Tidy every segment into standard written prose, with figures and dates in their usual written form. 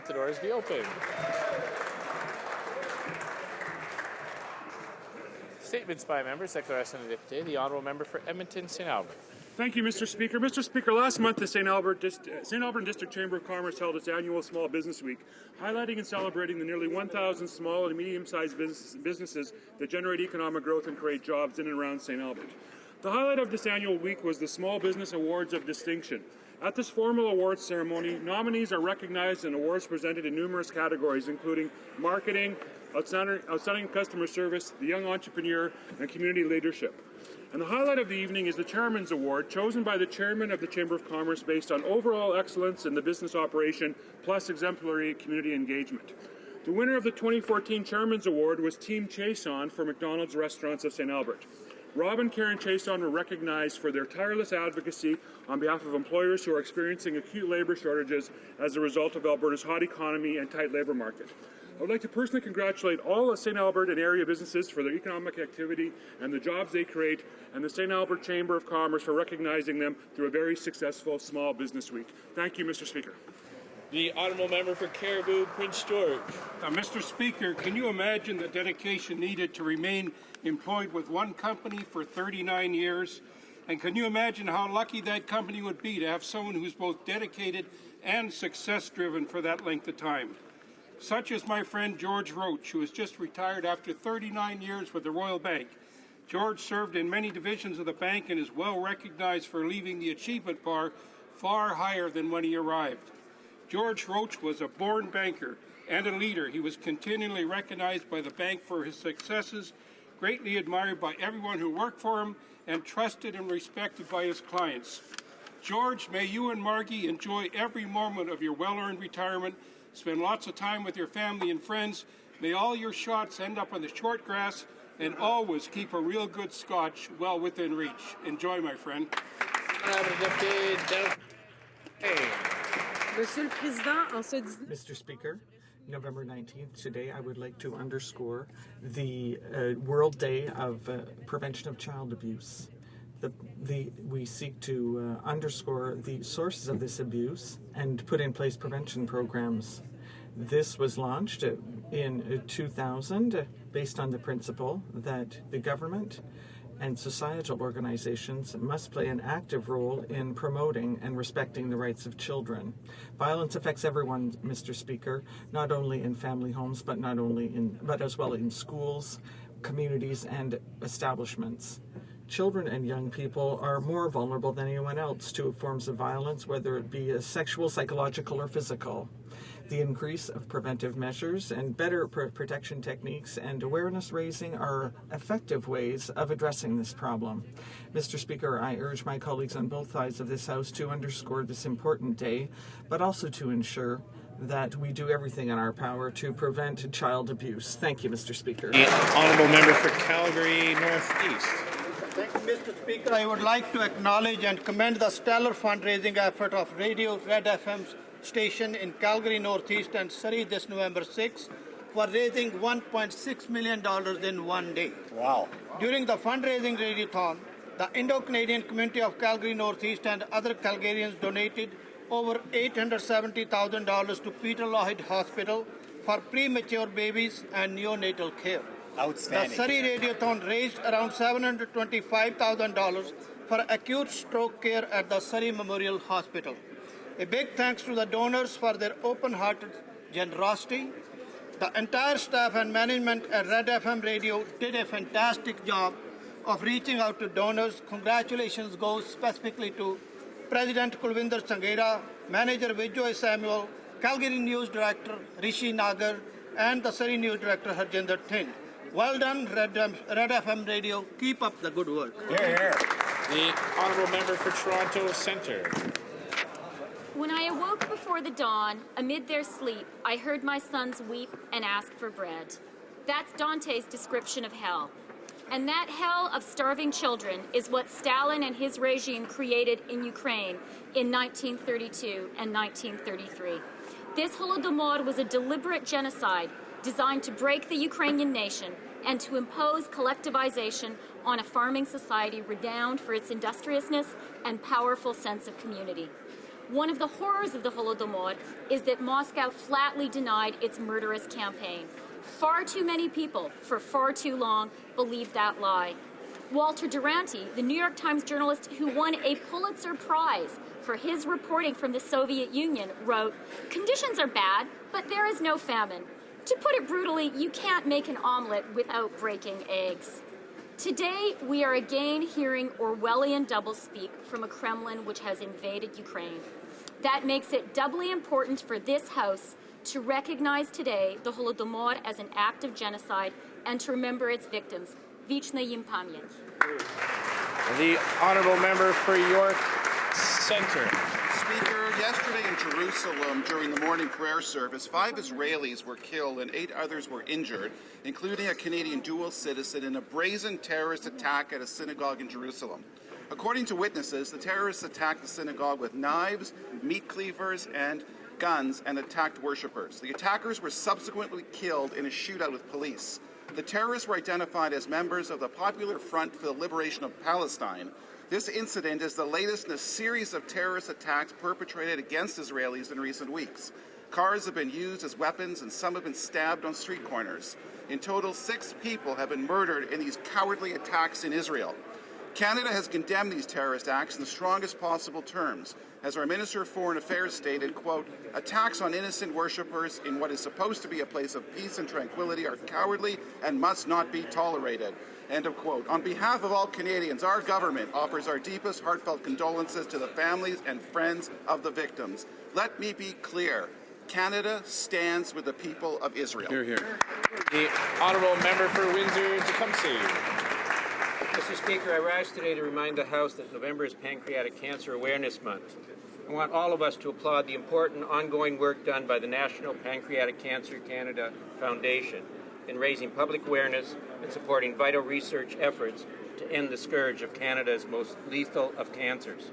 let the doors be open. Statements by members. Déclaration de député. The Honourable Member for Edmonton, St. Albert. Thank you, Mr. Speaker. Mr. Speaker, last month the St. Albert District Chamber of Commerce held its annual Small Business Week, highlighting and celebrating the nearly 1,000 small and medium-sized businesses that generate economic growth and create jobs in and around St. Albert. The highlight of this annual week was the Small Business Awards of Distinction. At this formal awards ceremony, nominees are recognized and awards presented in numerous categories, including marketing, outstanding customer service, the young entrepreneur, and community leadership. And the highlight of the evening is the Chairman's Award, chosen by the Chairman of the Chamber of Commerce based on overall excellence in the business operation, plus exemplary community engagement. The winner of the 2014 Chairman's Award was Team Chason for McDonald's Restaurants of St. Albert. Rob and Karen Chason were recognized for their tireless advocacy on behalf of employers who are experiencing acute labour shortages as a result of Alberta's hot economy and tight labour market. I would like to personally congratulate all of St. Albert and area businesses for their economic activity and the jobs they create, and the St. Albert Chamber of Commerce for recognizing them through a very successful Small Business Week. Thank you, Mr. Speaker. The Honourable Member for Cariboo, Prince George. Mr. Speaker, can you imagine the dedication needed to remain employed with one company for 39 years? And can you imagine how lucky that company would be to have someone who's both dedicated and success-driven for that length of time? Such as my friend George Roach, who has just retired after 39 years with the Royal Bank. George served in many divisions of the bank and is well recognized for leaving the achievement bar far higher than when he arrived. George Roach was a born banker and a leader. He was continually recognized by the bank for his successes, greatly admired by everyone who worked for him, and trusted and respected by his clients. George, may you and Margie enjoy every moment of your well-earned retirement. Spend lots of time with your family and friends. May all your shots end up on the short grass, and always keep a real good scotch well within reach. Enjoy, my friend. Mr. Speaker, November 19th, today I would like to underscore the World Day of Prevention of Child Abuse. We seek to underscore the sources of this abuse and put in place prevention programs. This was launched in 2000 based on the principle that the government and societal organizations must play an active role in promoting and respecting the rights of children. Violence affects everyone, Mr. Speaker, not only in family homes, but as well in schools, communities, and establishments. Children and young people are more vulnerable than anyone else to forms of violence, whether it be sexual, psychological, or physical. The increase of preventive measures and better protection techniques and awareness raising are effective ways of addressing this problem. Mr. Speaker, I urge my colleagues on both sides of this House to underscore this important day, but also to ensure that we do everything in our power to prevent child abuse. Thank you, Mr. Speaker. The Honourable Member for Calgary Northeast. Thank you, Mr. Speaker. I would like to acknowledge and commend the stellar fundraising effort of Radio Red FM's station in Calgary Northeast and Surrey this November 6 for raising $1.6 million in one day. Wow. During the fundraising radiothon, the Indo-Canadian community of Calgary Northeast and other Calgarians donated over $870,000 to Peter Lougheed Hospital for premature babies and neonatal care. Outstanding. The Surrey Radiothon raised around $725,000 for acute stroke care at the Surrey Memorial Hospital. A big thanks to the donors for their open-hearted generosity. The entire staff and management at Red FM Radio did a fantastic job of reaching out to donors. Congratulations goes specifically to President Kulvinder Sanghera, Manager Vijay Samuel, Calgary News Director Rishi Nagar, and the Surrey News Director Harjinder Thind. Well done, Red FM Radio. Keep up the good work. Here. The Honourable Member for Toronto Centre. When I awoke before the dawn, amid their sleep, I heard my sons weep and ask for bread. That's Dante's description of hell. And that hell of starving children is what Stalin and his regime created in Ukraine in 1932 and 1933. This Holodomor was a deliberate genocide designed to break the Ukrainian nation and to impose collectivization on a farming society renowned for its industriousness and powerful sense of community. One of the horrors of the Holodomor is that Moscow flatly denied its murderous campaign. Far too many people, for far too long, believed that lie. Walter Duranty, the New York Times journalist who won a Pulitzer Prize for his reporting from the Soviet Union, wrote, "Conditions are bad, but there is no famine. To put it brutally, you can't make an omelet without breaking eggs." Today, we are again hearing Orwellian doublespeak from a Kremlin which has invaded Ukraine. That makes it doubly important for this House to recognize today the Holodomor as an act of genocide and to remember its victims. Vichna yim pamyat. The honourable member for York Centre. Speaker, yesterday in Jerusalem during the morning prayer service, 5 Israelis were killed and 8 others were injured, including a Canadian dual citizen, in a brazen terrorist attack at a synagogue in Jerusalem. According to witnesses, the terrorists attacked the synagogue with knives, meat cleavers, and guns and attacked worshippers. The attackers were subsequently killed in a shootout with police. The terrorists were identified as members of the Popular Front for the Liberation of Palestine. This incident is the latest in a series of terrorist attacks perpetrated against Israelis in recent weeks. Cars have been used as weapons and some have been stabbed on street corners. In total, 6 people have been murdered in these cowardly attacks in Israel. Canada has condemned these terrorist acts in the strongest possible terms. As our Minister of Foreign Affairs stated, quote, "Attacks on innocent worshippers in what is supposed to be a place of peace and tranquility are cowardly and must not be tolerated." End of quote. On behalf of all Canadians, our government offers our deepest heartfelt condolences to the families and friends of the victims. Let me be clear. Canada stands with the people of Israel. Hear, hear. The honourable member for Windsor-Tecumseh. Mr. Speaker, I rise today to remind the House that November is Pancreatic Cancer Awareness Month. I want all of us to applaud the important ongoing work done by the National Pancreatic Cancer Canada Foundation in raising public awareness and supporting vital research efforts to end the scourge of Canada's most lethal of cancers.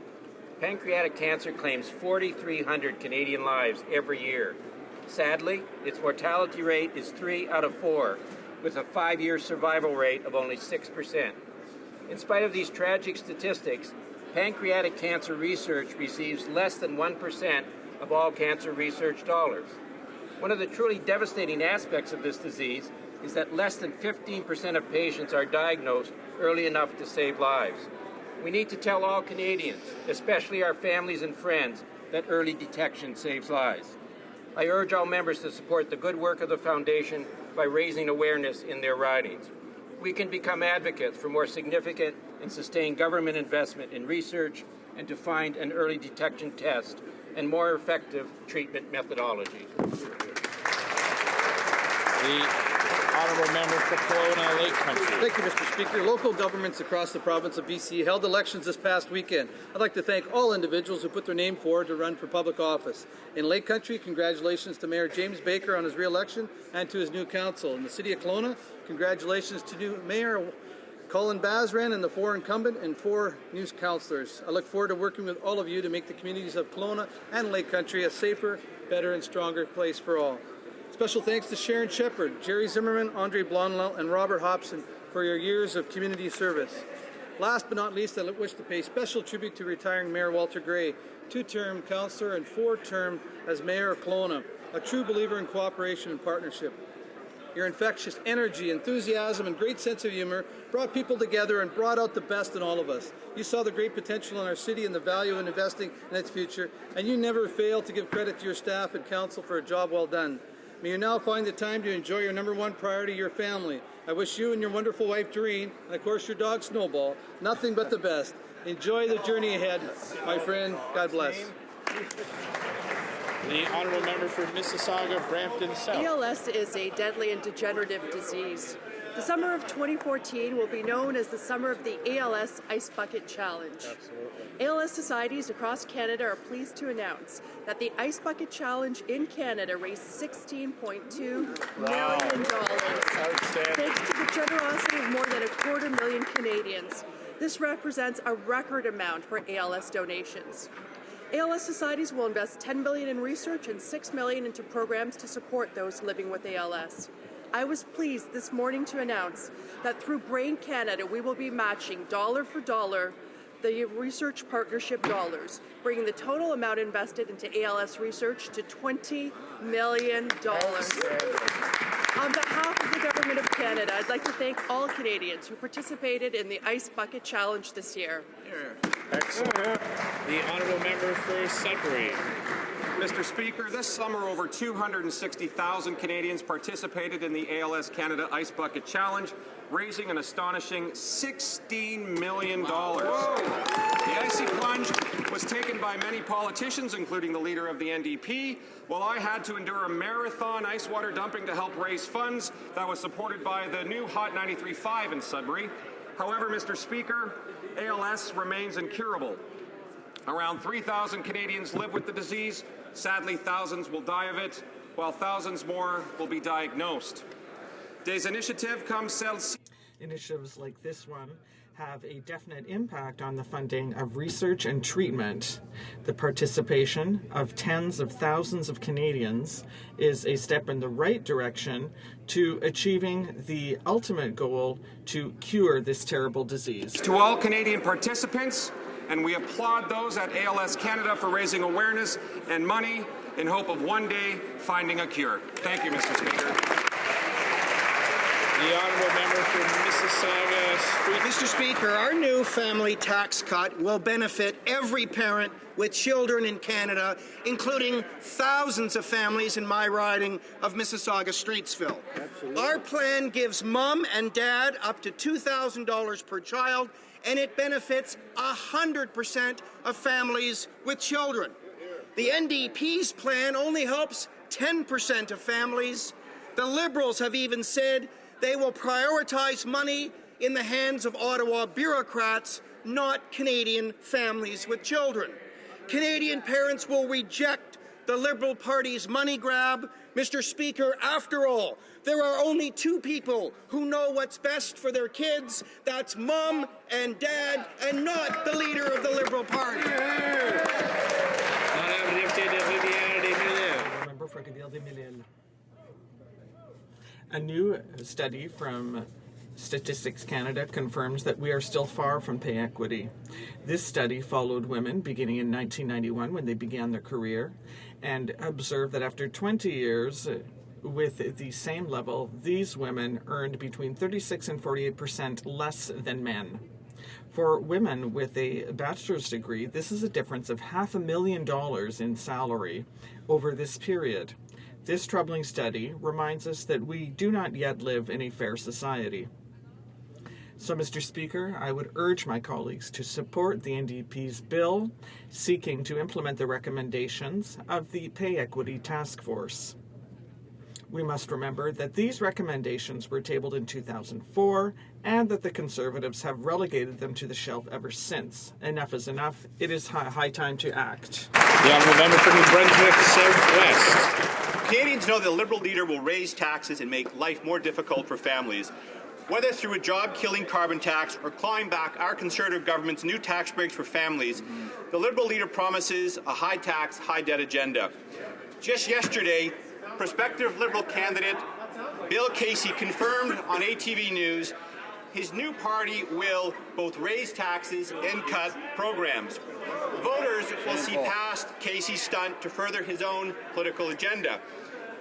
Pancreatic cancer claims 4,300 Canadian lives every year. Sadly, its mortality rate is 3 out of 4, with a 5-year survival rate of only 6%. In spite of these tragic statistics, pancreatic cancer research receives less than 1% of all cancer research dollars. One of the truly devastating aspects of this disease is that less than 15% of patients are diagnosed early enough to save lives. We need to tell all Canadians, especially our families and friends, that early detection saves lives. I urge all members to support the good work of the Foundation by raising awareness in their ridings. We can become advocates for more significant and sustained government investment in research and to find an early detection test and more effective treatment methodology. The honourable member for Kelowna Lake Country. Thank you, Mr. Speaker. Local governments across the province of BC held elections this past weekend. I'd like to thank all individuals who put their name forward to run for public office. In Lake Country, congratulations to Mayor James Baker on his re-election and to his new council. In the City of Kelowna, congratulations to new Mayor Colin Bazran and the 4 incumbent and 4 new councillors. I look forward to working with all of you to make the communities of Kelowna and Lake Country a safer, better, and stronger place for all. Special thanks to Sharon Shepherd, Jerry Zimmerman, Andre Blondel, and Robert Hobson for your years of community service. Last but not least, I wish to pay special tribute to retiring Mayor Walter Gray, 2-term councillor and 4-term as Mayor of Kelowna, a true believer in cooperation and partnership. Your infectious energy, enthusiasm, and great sense of humor brought people together and brought out the best in all of us. You saw the great potential in our city and the value in investing in its future, and you never failed to give credit to your staff and council for a job well done. May you now find the time to enjoy your number 1 priority, your family. I wish you and your wonderful wife, Doreen, and of course your dog, Snowball, nothing but the best. Enjoy the journey ahead, my friend. God bless. The honourable member for Mississauga, Brampton South. ALS is a deadly and degenerative disease. The summer of 2014 will be known as the summer of the ALS Ice Bucket Challenge. Absolutely. ALS societies across Canada are pleased to announce that the Ice Bucket Challenge in Canada raised $16.2 million. Thanks to the generosity of more than 250,000 Canadians. This represents a record amount for ALS donations. ALS societies will invest $10 million in research and $6 million into programs to support those living with ALS. I was pleased this morning to announce that through Brain Canada, we will be matching dollar for dollar the research partnership dollars, bringing the total amount invested into ALS research to $20 million. On behalf of the Government of Canada, I'd like to thank all Canadians who participated in the Ice Bucket Challenge this year. Excellent. The honourable member for Sudbury. Mr. Speaker, this summer over 260,000 Canadians participated in the ALS Canada Ice Bucket Challenge, raising an astonishing $16 million. The icy plunge was taken by many politicians, including the leader of the NDP, while I had to endure a marathon ice water dumping to help raise funds that was supported by the new Hot 93.5 in Sudbury. However, Mr. Speaker, ALS remains incurable. Around 3,000 Canadians live with the disease. Sadly, thousands will die of it, while thousands more will be diagnosed. Des initiative comes celles. Initiatives like this one have a definite impact on the funding of research and treatment. The participation of tens of thousands of Canadians is a step in the right direction to achieving the ultimate goal to cure this terrible disease. To all Canadian participants, and we applaud those at ALS Canada for raising awareness and money in hope of one day finding a cure. Thank you, Mr. Speaker. The honourable member for Mississauga Street. Mr. Speaker, our new family tax cut will benefit every parent with children in Canada, including thousands of families in my riding of Mississauga-Streetsville. Our plan gives mom and dad up to $2,000 per child, and it benefits 100% of families with children. The NDP's plan only helps 10% of families. The Liberals have even said they will prioritize money in the hands of Ottawa bureaucrats, not Canadian families with children. Canadian parents will reject the Liberal Party's money grab. Mr. Speaker, after all, there are only two people who know what's best for their kids. That's mom and dad, and not the leader of the Liberal Party. A new study from Statistics Canada confirms that we are still far from pay equity. This study followed women beginning in 1991 when they began their career and observed that after 20 years with the same level, these women earned between 36 and 48% less than men. For women with a bachelor's degree, this is a difference of $500,000 in salary over this period. This troubling study reminds us that we do not yet live in a fair society. So, Mr. Speaker, I would urge my colleagues to support the NDP's bill seeking to implement the recommendations of the Pay Equity Task Force. We must remember that these recommendations were tabled in 2004 and that the Conservatives have relegated them to the shelf ever since. Enough is enough. It is high time to act. The honourable member for New Brunswick Southwest. Canadians know the Liberal leader will raise taxes and make life more difficult for families. Whether through a job-killing carbon tax or clawing back our Conservative government's new tax breaks for families, the Liberal leader promises a high-tax, high-debt agenda. Just yesterday, prospective Liberal candidate Bill Casey confirmed on ATV News his new party will both raise taxes and cut programs. Voters will see past Casey's stunt to further his own political agenda.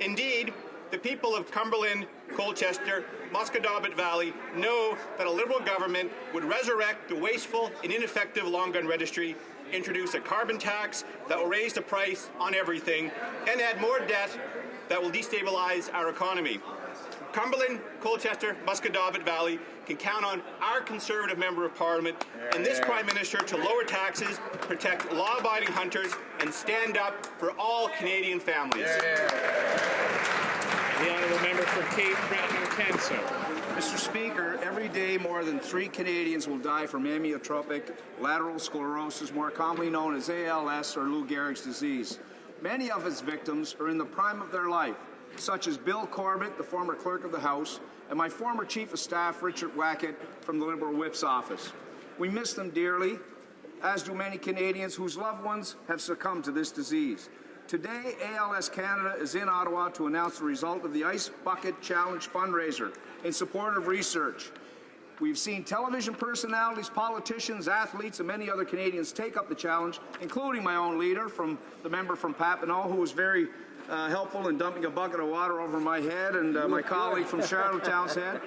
Indeed, the people of Cumberland, Colchester, Musquodoboit Valley know that a Liberal government would resurrect the wasteful and ineffective long gun registry, introduce a carbon tax that will raise the price on everything, and add more debt that will destabilize our economy. Cumberland, Colchester, Musquodoboit Valley can count on our Conservative Member of Parliament and this Prime Minister to lower taxes, protect law-abiding hunters, and stand up for all Canadian families. The honourable member for Cape Breton-Canso. Mr. Speaker, every day more than 3 Canadians will die from amyotrophic lateral sclerosis, more commonly known as ALS or Lou Gehrig's disease. Many of its victims are in the prime of their life, such as Bill Corbett, the former Clerk of the House, and my former Chief of Staff, Richard Wackett, from the Liberal Whip's office. We miss them dearly, as do many Canadians whose loved ones have succumbed to this disease. Today, ALS Canada is in Ottawa to announce the result of the Ice Bucket Challenge fundraiser in support of research. We've seen television personalities, politicians, athletes, and many other Canadians take up the challenge, including my own leader, the member from Papineau, who was very helpful in dumping a bucket of water over my head, and my colleague from Charlottetown's head.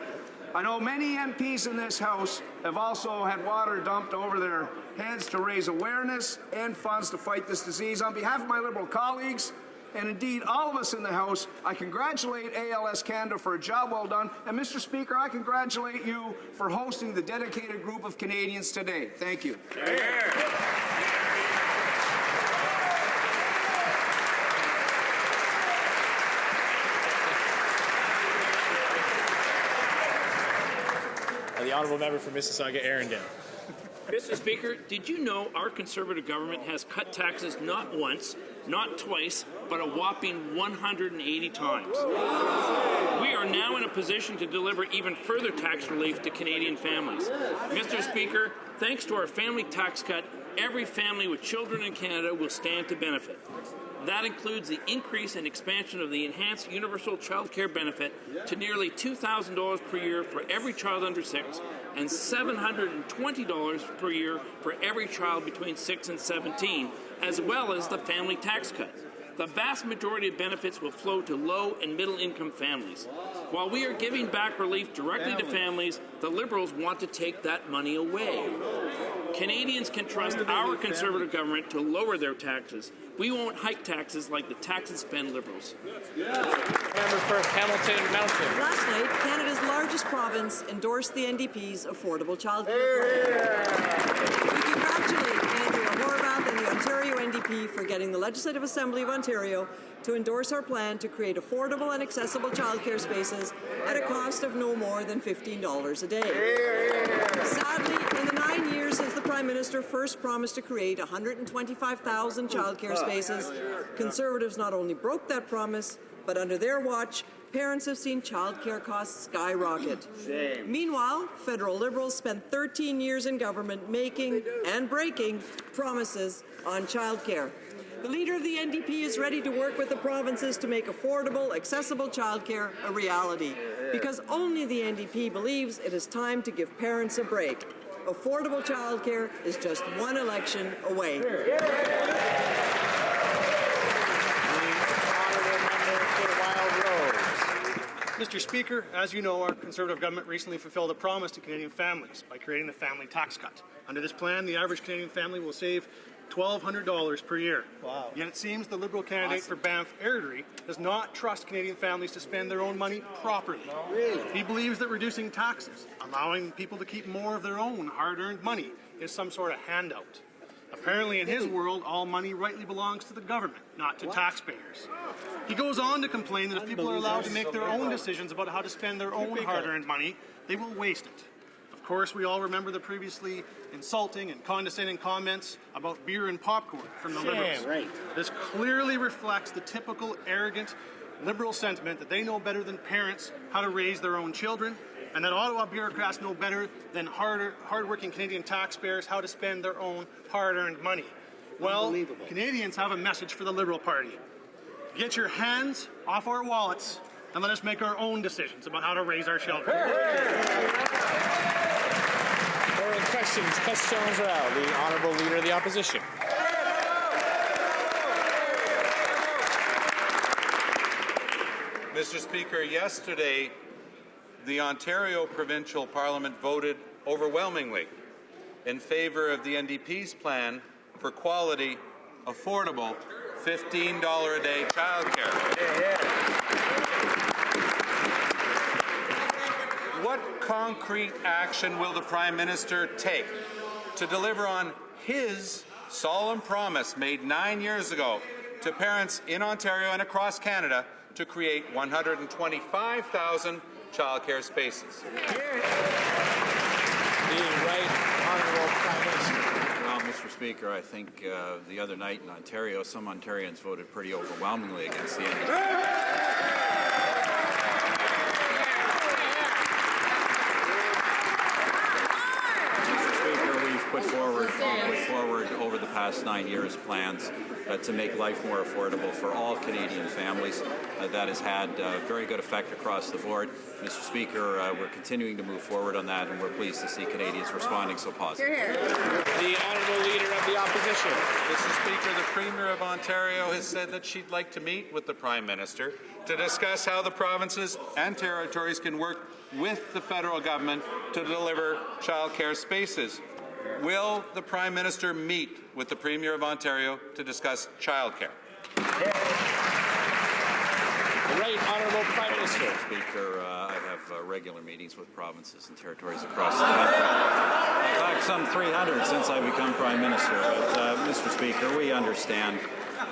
I know many MPs in this House have also had water dumped over their heads to raise awareness and funds to fight this disease. On behalf of my Liberal colleagues, and indeed all of us in the House, I congratulate ALS Canada for a job well done. And Mr. Speaker, I congratulate you for hosting the dedicated group of Canadians today. Thank you. The honourable member for Mississauga-Arundel. Mr. Speaker, did you know our Conservative government has cut taxes not once, not twice, but a whopping 180 times? We are now in a position to deliver even further tax relief to Canadian families. Mr. Speaker, thanks to our family tax cut, every family with children in Canada will stand to benefit. That includes the increase and expansion of the enhanced universal child care benefit to nearly $2,000 per year for every child under 6 and $720 per year for every child between 6 and 17, as well as the family tax cut. The vast majority of benefits will flow to low and middle income families. While we are giving back relief directly to families, the Liberals want to take that money away. Canadians can trust our Conservative government to lower their taxes. We won't hike taxes like the tax and spend Liberals. Member for Hamilton Mountain. Last night, Canada's largest province endorsed the NDP's affordable childcare program. We congratulate Andrea Horwath and the Ontario NDP for getting the Legislative Assembly of Ontario to endorse our plan to create affordable and accessible childcare spaces at a cost of no more than $15 a day. Sadly, in the 9 years since the Prime Minister first promised to create 125,000 childcare spaces, Conservatives not only broke that promise, but under their watch, parents have seen childcare costs skyrocket. Meanwhile, federal Liberals spent 13 years in government making and breaking promises on childcare. The Leader of the NDP is ready to work with the provinces to make affordable, accessible childcare a reality, because only the NDP believes it is time to give parents a break. Affordable childcare is just one election away. Mr. Speaker, as you know, our Conservative government recently fulfilled a promise to Canadian families by creating the family tax cut. Under this plan, the average Canadian family will save $1,200 per year. Wow. Yet it seems the Liberal candidate for Banff Airdrie does not trust Canadian families to spend their own money properly. Really? He believes that reducing taxes, allowing people to keep more of their own hard-earned money, is some sort of handout. Apparently, in his world, all money rightly belongs to the government, not to taxpayers. He goes on to complain that if people are allowed to make their own decisions about how to spend their own hard-earned money, they will waste it. Of course, we all remember the previously insulting and condescending comments about beer and popcorn from the Liberals. Right. This clearly reflects the typical arrogant Liberal sentiment that they know better than parents how to raise their own children, and that Ottawa bureaucrats know better than hard-working Canadian taxpayers how to spend their own hard-earned money. Well, Canadians have a message for the Liberal Party. Get your hands off our wallets and let us make our own decisions about how to raise our children. Questions, the Honourable Leader of the Opposition. Mr. Speaker, yesterday the Ontario Provincial Parliament voted overwhelmingly in favour of the NDP's plan for quality, affordable, $15 a day childcare. What concrete action will the Prime Minister take to deliver on his solemn promise made 9 years ago to parents in Ontario and across Canada to create 125,000 childcare spaces? The Right Honourable Prime Minister. Well, Mr. Speaker, I think the other night in Ontario, some Ontarians voted pretty overwhelmingly against the NDP. put forward over the past 9 years plans to make life more affordable for all Canadian families. That has had very good effect across the board. Mr. Speaker, we're continuing to move forward on that, and we're pleased to see Canadians responding so positively. The Honourable Leader of the Opposition. Mr. Speaker, the Premier of Ontario has said that she'd like to meet with the Prime Minister to discuss how the provinces and territories can work with the federal government to deliver childcare spaces. Will the Prime Minister meet with the Premier of Ontario to discuss childcare? The Right Honourable Prime Minister. Mr. Speaker, I have regular meetings with provinces and territories across the country. In fact, some 300 since I become Prime Minister. But, Mr. Speaker, we understand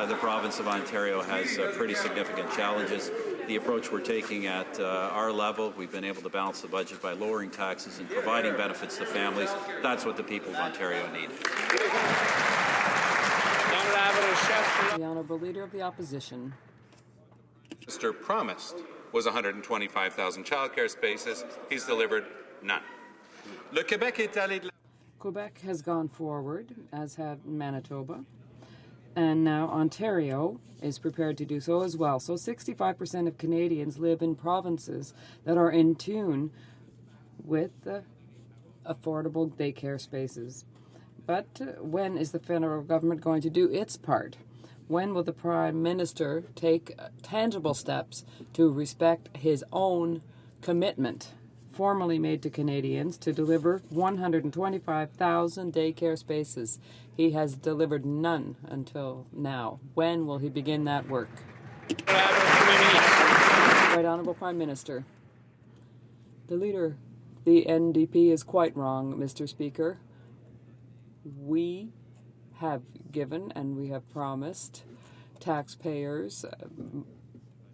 the province of Ontario has pretty significant challenges. The approach we're taking at our level, we've been able to balance the budget by lowering taxes and providing benefits to families. That's what the people of Ontario need. The Honourable Leader of the Opposition. Mr. promised was 125,000 childcare spaces. He's delivered none. Le Québec est allé de Quebec has gone forward, as have Manitoba. And now Ontario is prepared to do so as well. So 65% of Canadians live in provinces that are in tune with affordable daycare spaces. But when is the federal government going to do its part? When will the Prime Minister take tangible steps to respect his own commitment formally made to Canadians to deliver 125,000 daycare spaces? He has delivered none until now. When will he begin that work? Right Honourable Prime Minister. The NDP is quite wrong, Mr. Speaker. We have given and we have promised taxpayers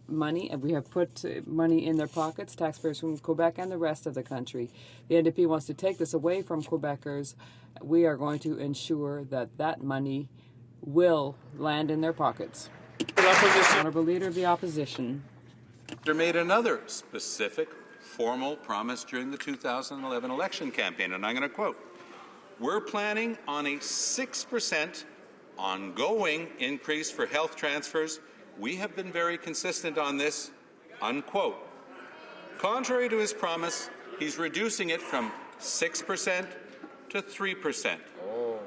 money, and we have put money in their pockets, taxpayers from Quebec and the rest of the country. The NDP wants to take this away from Quebecers. We are going to ensure that that money will land in their pockets. Honourable Leader of the Opposition. There made another specific, formal promise during the 2011 election campaign, and I'm going to quote, "We're planning on a 6% ongoing increase for health transfers. We have been very consistent on this," unquote. Contrary to his promise, he's reducing it from 6% to 3%.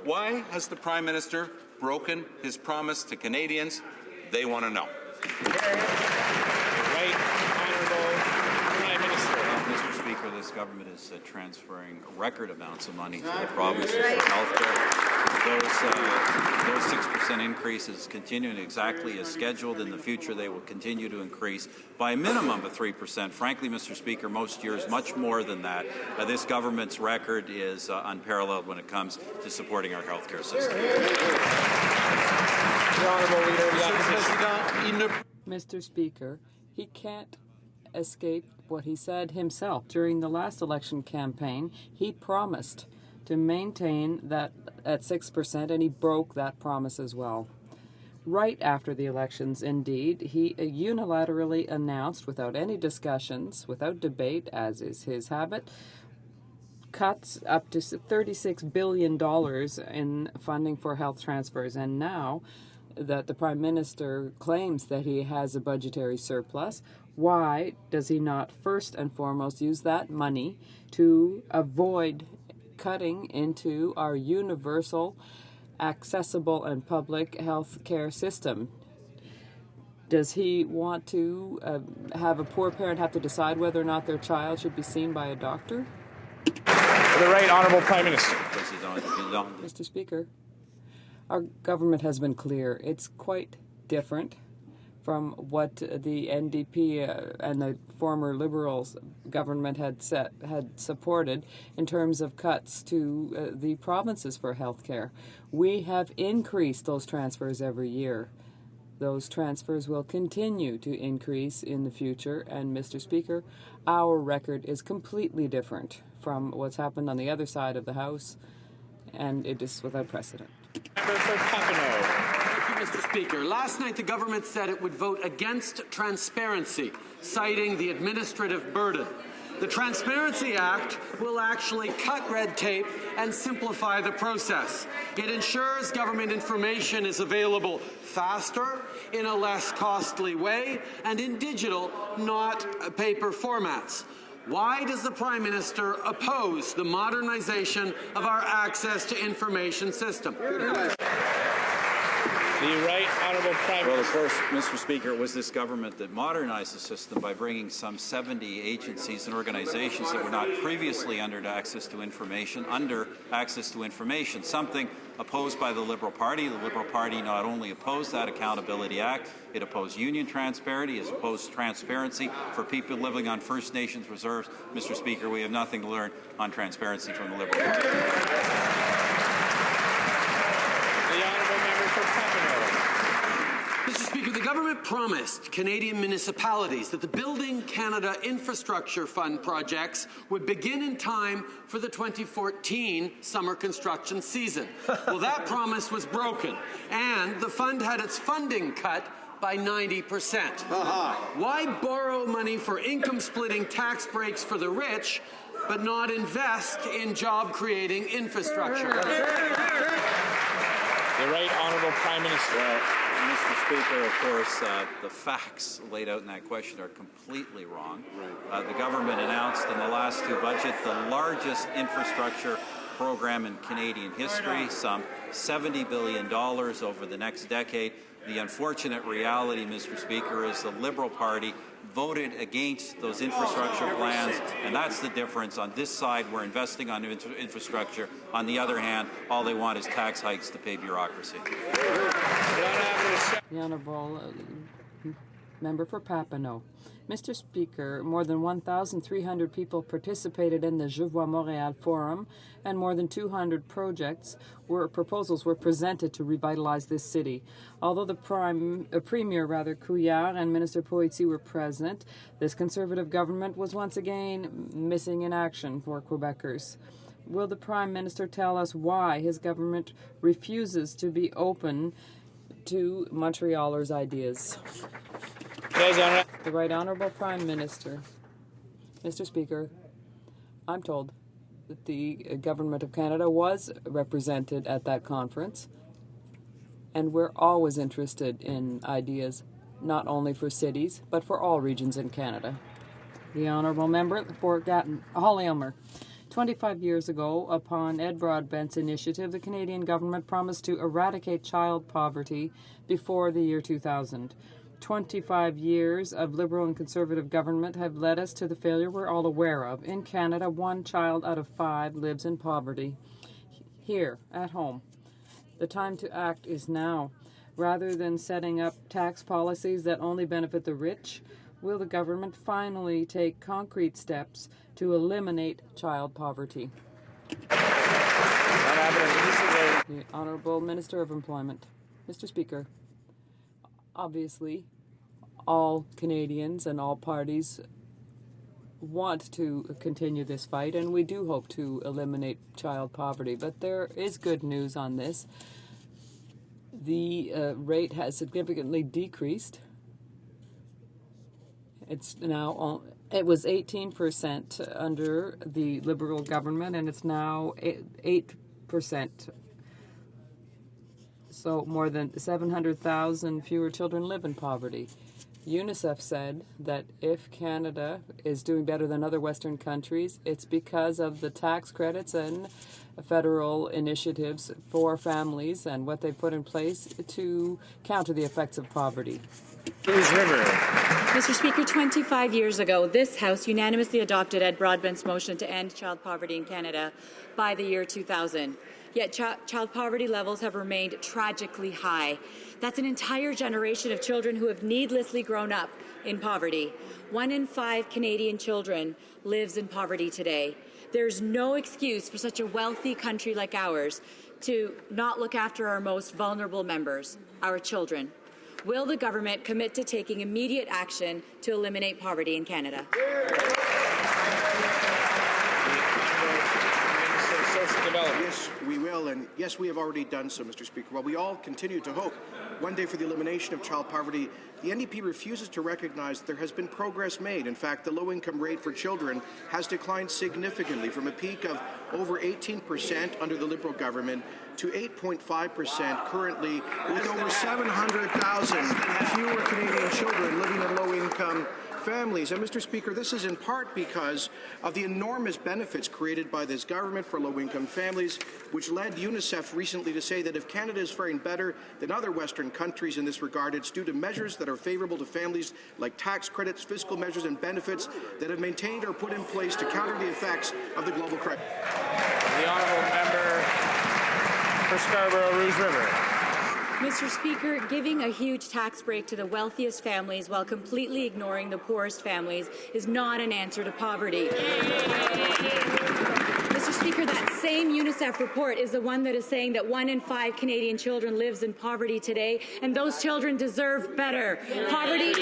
Why has the Prime Minister broken his promise to Canadians? They want to know. Right Honourable Prime Minister. Mr. Speaker, this government is transferring record amounts of money to the provinces for health care. Those 6% increases continuing exactly as scheduled. In the future, they will continue to increase by a minimum of 3%. Frankly, Mr. Speaker, most years much more than that. This government's record is unparalleled when it comes to supporting our health care system. The Honourable Leader of the Opposition. Mr. Speaker, he can't escape what he said himself. During the last election campaign, he promised to maintain that at 6%, and he broke that promise as well. Right after the elections, indeed, he unilaterally announced, without any discussions, without debate, as is his habit, cuts up to $36 billion in funding for health transfers. And now that the Prime Minister claims that he has a budgetary surplus, why does he not first and foremost use that money to avoid cutting into our universal, accessible, and public health care system? Does he want to have a poor parent have to decide whether or not their child should be seen by a doctor? The Right Honourable Prime Minister. Mr. Speaker, our government has been clear. It's quite different from what the NDP and the former Liberals government had supported in terms of cuts to the provinces for health care. We have increased those transfers every year. Those transfers will continue to increase in the future, and Mr. Speaker, our record is completely different from what's happened on the other side of the House, and it is without precedent. Member for Papineau. Mr. Speaker, last night the government said it would vote against transparency, citing the administrative burden. The Transparency Act will actually cut red tape and simplify the process. It ensures government information is available faster, in a less costly way, and in digital, not paper formats. Why does the Prime Minister oppose the modernization of our access to information system? The Right Honourable Prime Minister. Well, of course, Mr. Speaker, it was this government that modernized the system by bringing some 70 agencies and organizations that were not previously under access to information, something opposed by the Liberal Party. The Liberal Party not only opposed that Accountability Act, it opposed union transparency, it opposed transparency for people living on First Nations reserves. Mr. Speaker, we have nothing to learn on transparency from the Liberal Party. The Honourable Member for Papineau. Mr. Speaker, the government promised Canadian municipalities that the Building Canada Infrastructure Fund projects would begin in time for the 2014 summer construction season. Well, that promise was broken, and the fund had its funding cut by 90%. Why borrow money for income-splitting tax breaks for the rich, but not invest in job-creating infrastructure? The Right Honourable Prime Minister. Well, Mr. Speaker, of course, the facts laid out in that question are completely wrong. The government announced in the last two budgets the largest infrastructure program in Canadian history, some $70 billion over the next decade. The unfortunate reality, Mr. Speaker, is the Liberal Party voted against those infrastructure plans, and that's the difference. On this side, we're investing on infrastructure. On the other hand, all they want is tax hikes to pay bureaucracy. The Honourable Member for Papineau. Mr. Speaker, more than 1,300 people participated in the Je Vois Montréal Forum, and more than 200 proposals were presented to revitalize this city. Although the Premier Couillard and Minister Poitier were present, this Conservative government was once again missing in action for Quebecers. Will the Prime Minister tell us why his government refuses to be open to Montrealers' ideas? The Right Honourable Prime Minister. Mr. Speaker, I'm told that the Government of Canada was represented at that conference, and we're always interested in ideas, not only for cities, but for all regions in Canada. The Honourable Member for Holly-Elmer. 25 years ago, upon Ed Broadbent's initiative, the Canadian government promised to eradicate child poverty before the year 2000. 25 years of Liberal and Conservative government have led us to the failure we're all aware of. In Canada, 1 child out of 5 lives in poverty. Here, at home, the time to act is now. Rather than setting up tax policies that only benefit the rich, will the government finally take concrete steps to eliminate child poverty? The Honourable Minister of Employment. Mr. Speaker, obviously, all Canadians and all parties want to continue this fight, and we do hope to eliminate child poverty. But there is good news on this. The rate has significantly decreased. It was 18% under the Liberal government, and it's now 8%. So more than 700,000 fewer children live in poverty. UNICEF said that if Canada is doing better than other Western countries, it's because of the tax credits and federal initiatives for families and what they put in place to counter the effects of poverty. Mr. Speaker, 25 years ago, this House unanimously adopted Ed Broadbent's motion to end child poverty in Canada by the year 2000. Yet child poverty levels have remained tragically high. That's an entire generation of children who have needlessly grown up in poverty. 1 in 5 Canadian children lives in poverty today. There's no excuse for such a wealthy country like ours to not look after our most vulnerable members, our children. Will the government commit to taking immediate action to eliminate poverty in Canada? Social Development. Yes, we will, and yes, we have already done so, Mr. Speaker. While we all continue to hope one day for the elimination of child poverty, the NDP refuses to recognize that there has been progress made. In fact, the low-income rate for children has declined significantly from a peak of over 18% under the Liberal government to 8.5% currently, with over 700,000 fewer Canadian children living in low-income families. And Mr. Speaker, this is in part because of the enormous benefits created by this government for low-income families, which led UNICEF recently to say that if Canada is faring better than other Western countries in this regard, it's due to measures that are favourable to families, like tax credits, fiscal measures and benefits that have maintained or put in place to counter the effects of the global crisis. The honourable member for Scarborough Rouge River. Mr. Speaker, giving a huge tax break to the wealthiest families while completely ignoring the poorest families is not an answer to poverty. Mr. Speaker, that same UNICEF report is the one that is saying that 1 in 5 Canadian children lives in poverty today, and those children deserve better. Poverty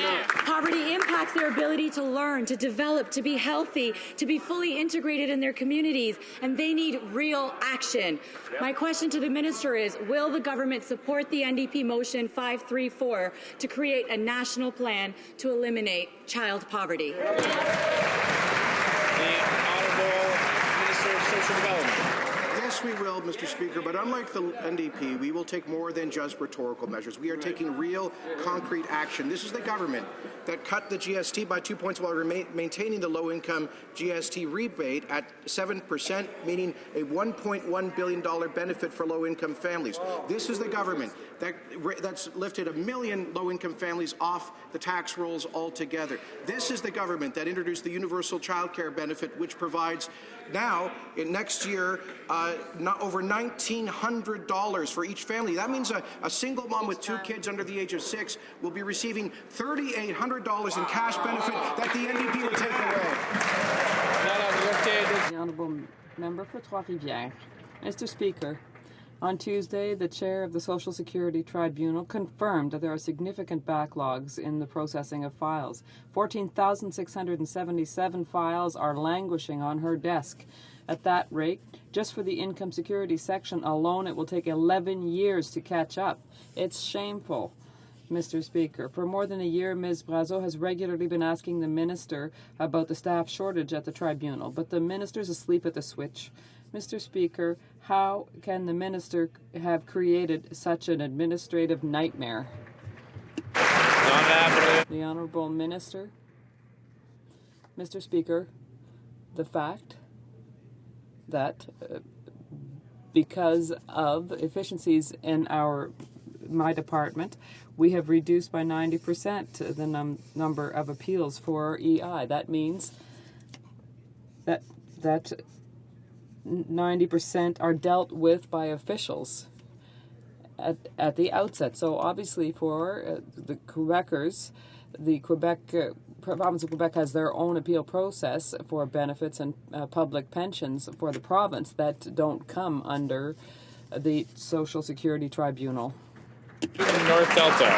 impacts their ability to learn, to develop, to be healthy, to be fully integrated in their communities, and they need real action. My question to the Minister is, will the government support the NDP motion 534 to create a national plan to eliminate child poverty? Social Development. Yes, we will, Mr. Speaker, but unlike the NDP, we will take more than just rhetorical measures. We are taking real, concrete action. This is the government that cut the GST by 2 points while maintaining the low-income GST rebate at 7%, meaning a $1.1 billion benefit for low-income families. This is the government that's lifted 1 million low-income families off the tax rolls altogether. This is the government that introduced the universal child care benefit, which provides now, next year, over $1,900 for each family. That means a single mom with 2 kids under the age of 6 will be receiving $3,800 in cash benefit that the NDP will take away. The honourable member for Trois-Rivières. Mr. Speaker, on Tuesday, the chair of the Social Security Tribunal confirmed that there are significant backlogs in the processing of files. 14,677 files are languishing on her desk. At that rate, just for the income security section alone, it will take 11 years to catch up. It's shameful, Mr. Speaker. For more than a year, Ms. Brazeau has regularly been asking the minister about the staff shortage at the tribunal, but the minister's asleep at the switch. Mr. Speaker, how can the minister have created such an administrative nightmare? The Honourable Minister. Mr. Speaker, the fact that because of efficiencies in my department, we have reduced by 90% the number of appeals for EI. That means that 90% are dealt with by officials at the outset. So obviously for the Quebecers, the province of Quebec has their own appeal process for benefits and public pensions for the province that don't come under the Social Security Tribunal. North Delta.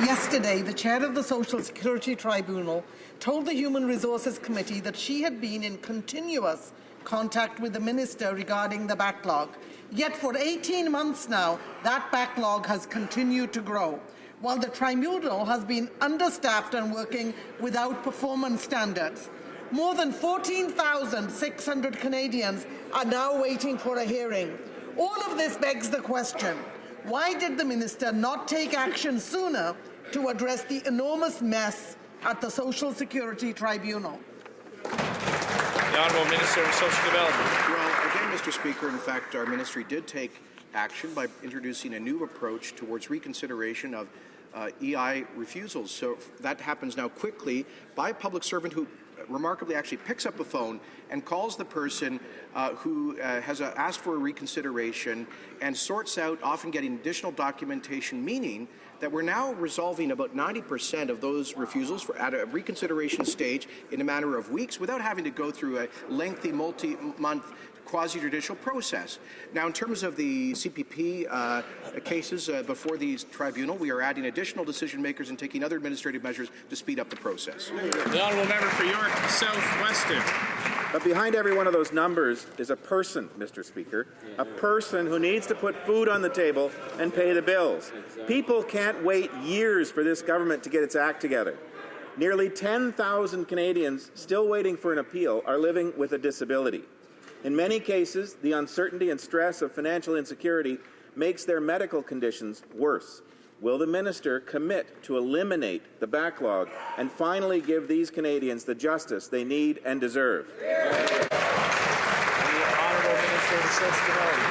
Yesterday, the chair of the Social Security Tribunal told the Human Resources Committee that she had been in continuous contact with the minister regarding the backlog. Yet for 18 months now, that backlog has continued to grow, while the tribunal has been understaffed and working without performance standards. More than 14,600 Canadians are now waiting for a hearing. All of this begs the question, why did the minister not take action sooner to address the enormous mess at the Social Security Tribunal? The Honourable Minister of Social Development. Well, again, Mr. Speaker, in fact, our ministry did take action by introducing a new approach towards reconsideration of EI refusals. So that happens now quickly by a public servant who remarkably actually picks up the phone and calls the person who has asked for a reconsideration and sorts out, often getting additional documentation, meaning that we're now resolving about 90% of those refusals at a reconsideration stage in a matter of weeks without having to go through a lengthy multi-month quasi-judicial process. Now, in terms of the CPP cases before the tribunal, we are adding additional decision makers and taking other administrative measures to speed up the process. The Honourable Member for York South-Weston. But behind every one of those numbers is a person, Mr. Speaker, a person who needs to put food on the table and pay the bills. People can't wait years for this government to get its act together. Nearly 10,000 Canadians still waiting for an appeal are living with a disability. In many cases, the uncertainty and stress of financial insecurity makes their medical conditions worse. Will the minister commit to eliminate the backlog and finally give these Canadians the justice they need and deserve? The Honourable Minister of Accessibility.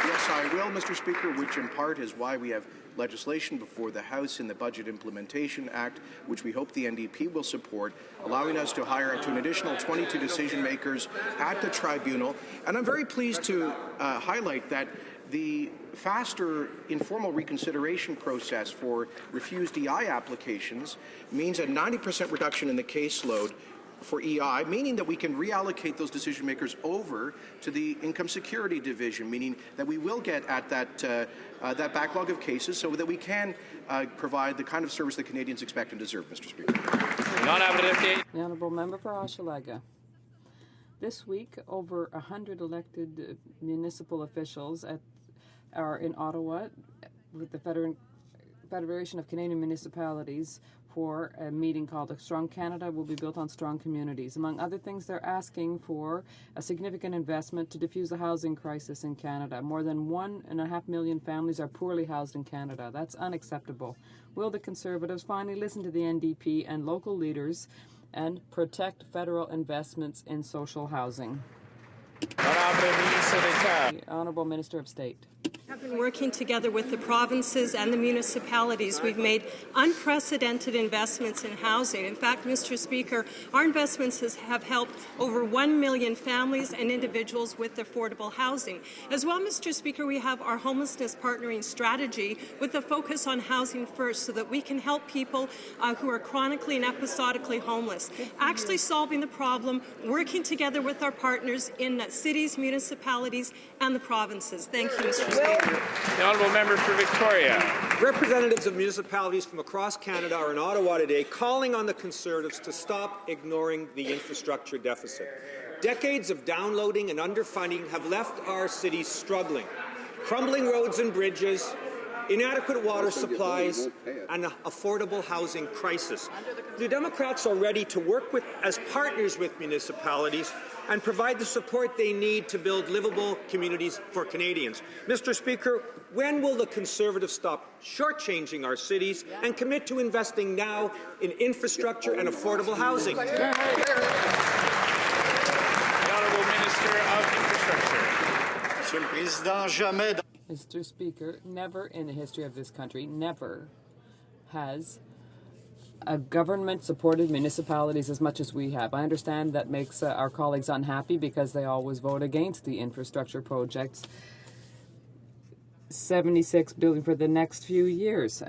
Yes, I will, Mr. Speaker, which in part is why we have legislation before the House in the Budget Implementation Act, which we hope the NDP will support, allowing us to hire up to an additional 22 decision makers at the tribunal. And I'm very pleased to highlight that the faster informal reconsideration process for refused EI applications means a 90% reduction in the caseload for EI, meaning that we can reallocate those decision makers over to the income security division, meaning that we will get at that backlog of cases so that we can provide the kind of service that Canadians expect and deserve, Mr. Speaker. The Honourable Member for Hochelaga. This week, over 100 elected municipal officials are in Ottawa with the Federation of Canadian Municipalities for a meeting called A Strong Canada Will Be Built on Strong Communities. Among other things, they're asking for a significant investment to defuse the housing crisis in Canada. More than 1.5 million families are poorly housed in Canada. That's unacceptable. Will the Conservatives finally listen to the NDP and local leaders and protect federal investments in social housing? The Honourable Minister of State. Have been working together with the provinces and the municipalities. We've made unprecedented investments in housing. In fact, Mr. Speaker, our investments have helped over 1 million families and individuals with affordable housing. As well, Mr. Speaker, we have our homelessness partnering strategy with a focus on housing first so that we can help people who are chronically and episodically homeless. Actually solving the problem, working together with our partners in cities, municipalities, and the provinces. Thank you, Mr. Speaker. The Honourable Member for Victoria. Representatives of municipalities from across Canada are in Ottawa today calling on the Conservatives to stop ignoring the infrastructure deficit. Decades of downloading and underfunding have left our cities struggling. Crumbling roads and bridges, inadequate water supplies, and an affordable housing crisis. The Democrats are ready to work as partners with municipalities and provide the support they need to build livable communities for Canadians. Mr. Speaker, when will the Conservatives stop shortchanging our cities and commit to investing now in infrastructure and affordable housing? The Honourable Minister of Infrastructure. Mr. Speaker, never in the history of this country, never has a government supported municipalities as much as we have. I understand that makes our colleagues unhappy because they always vote against the infrastructure projects. $76 billion for the next few years.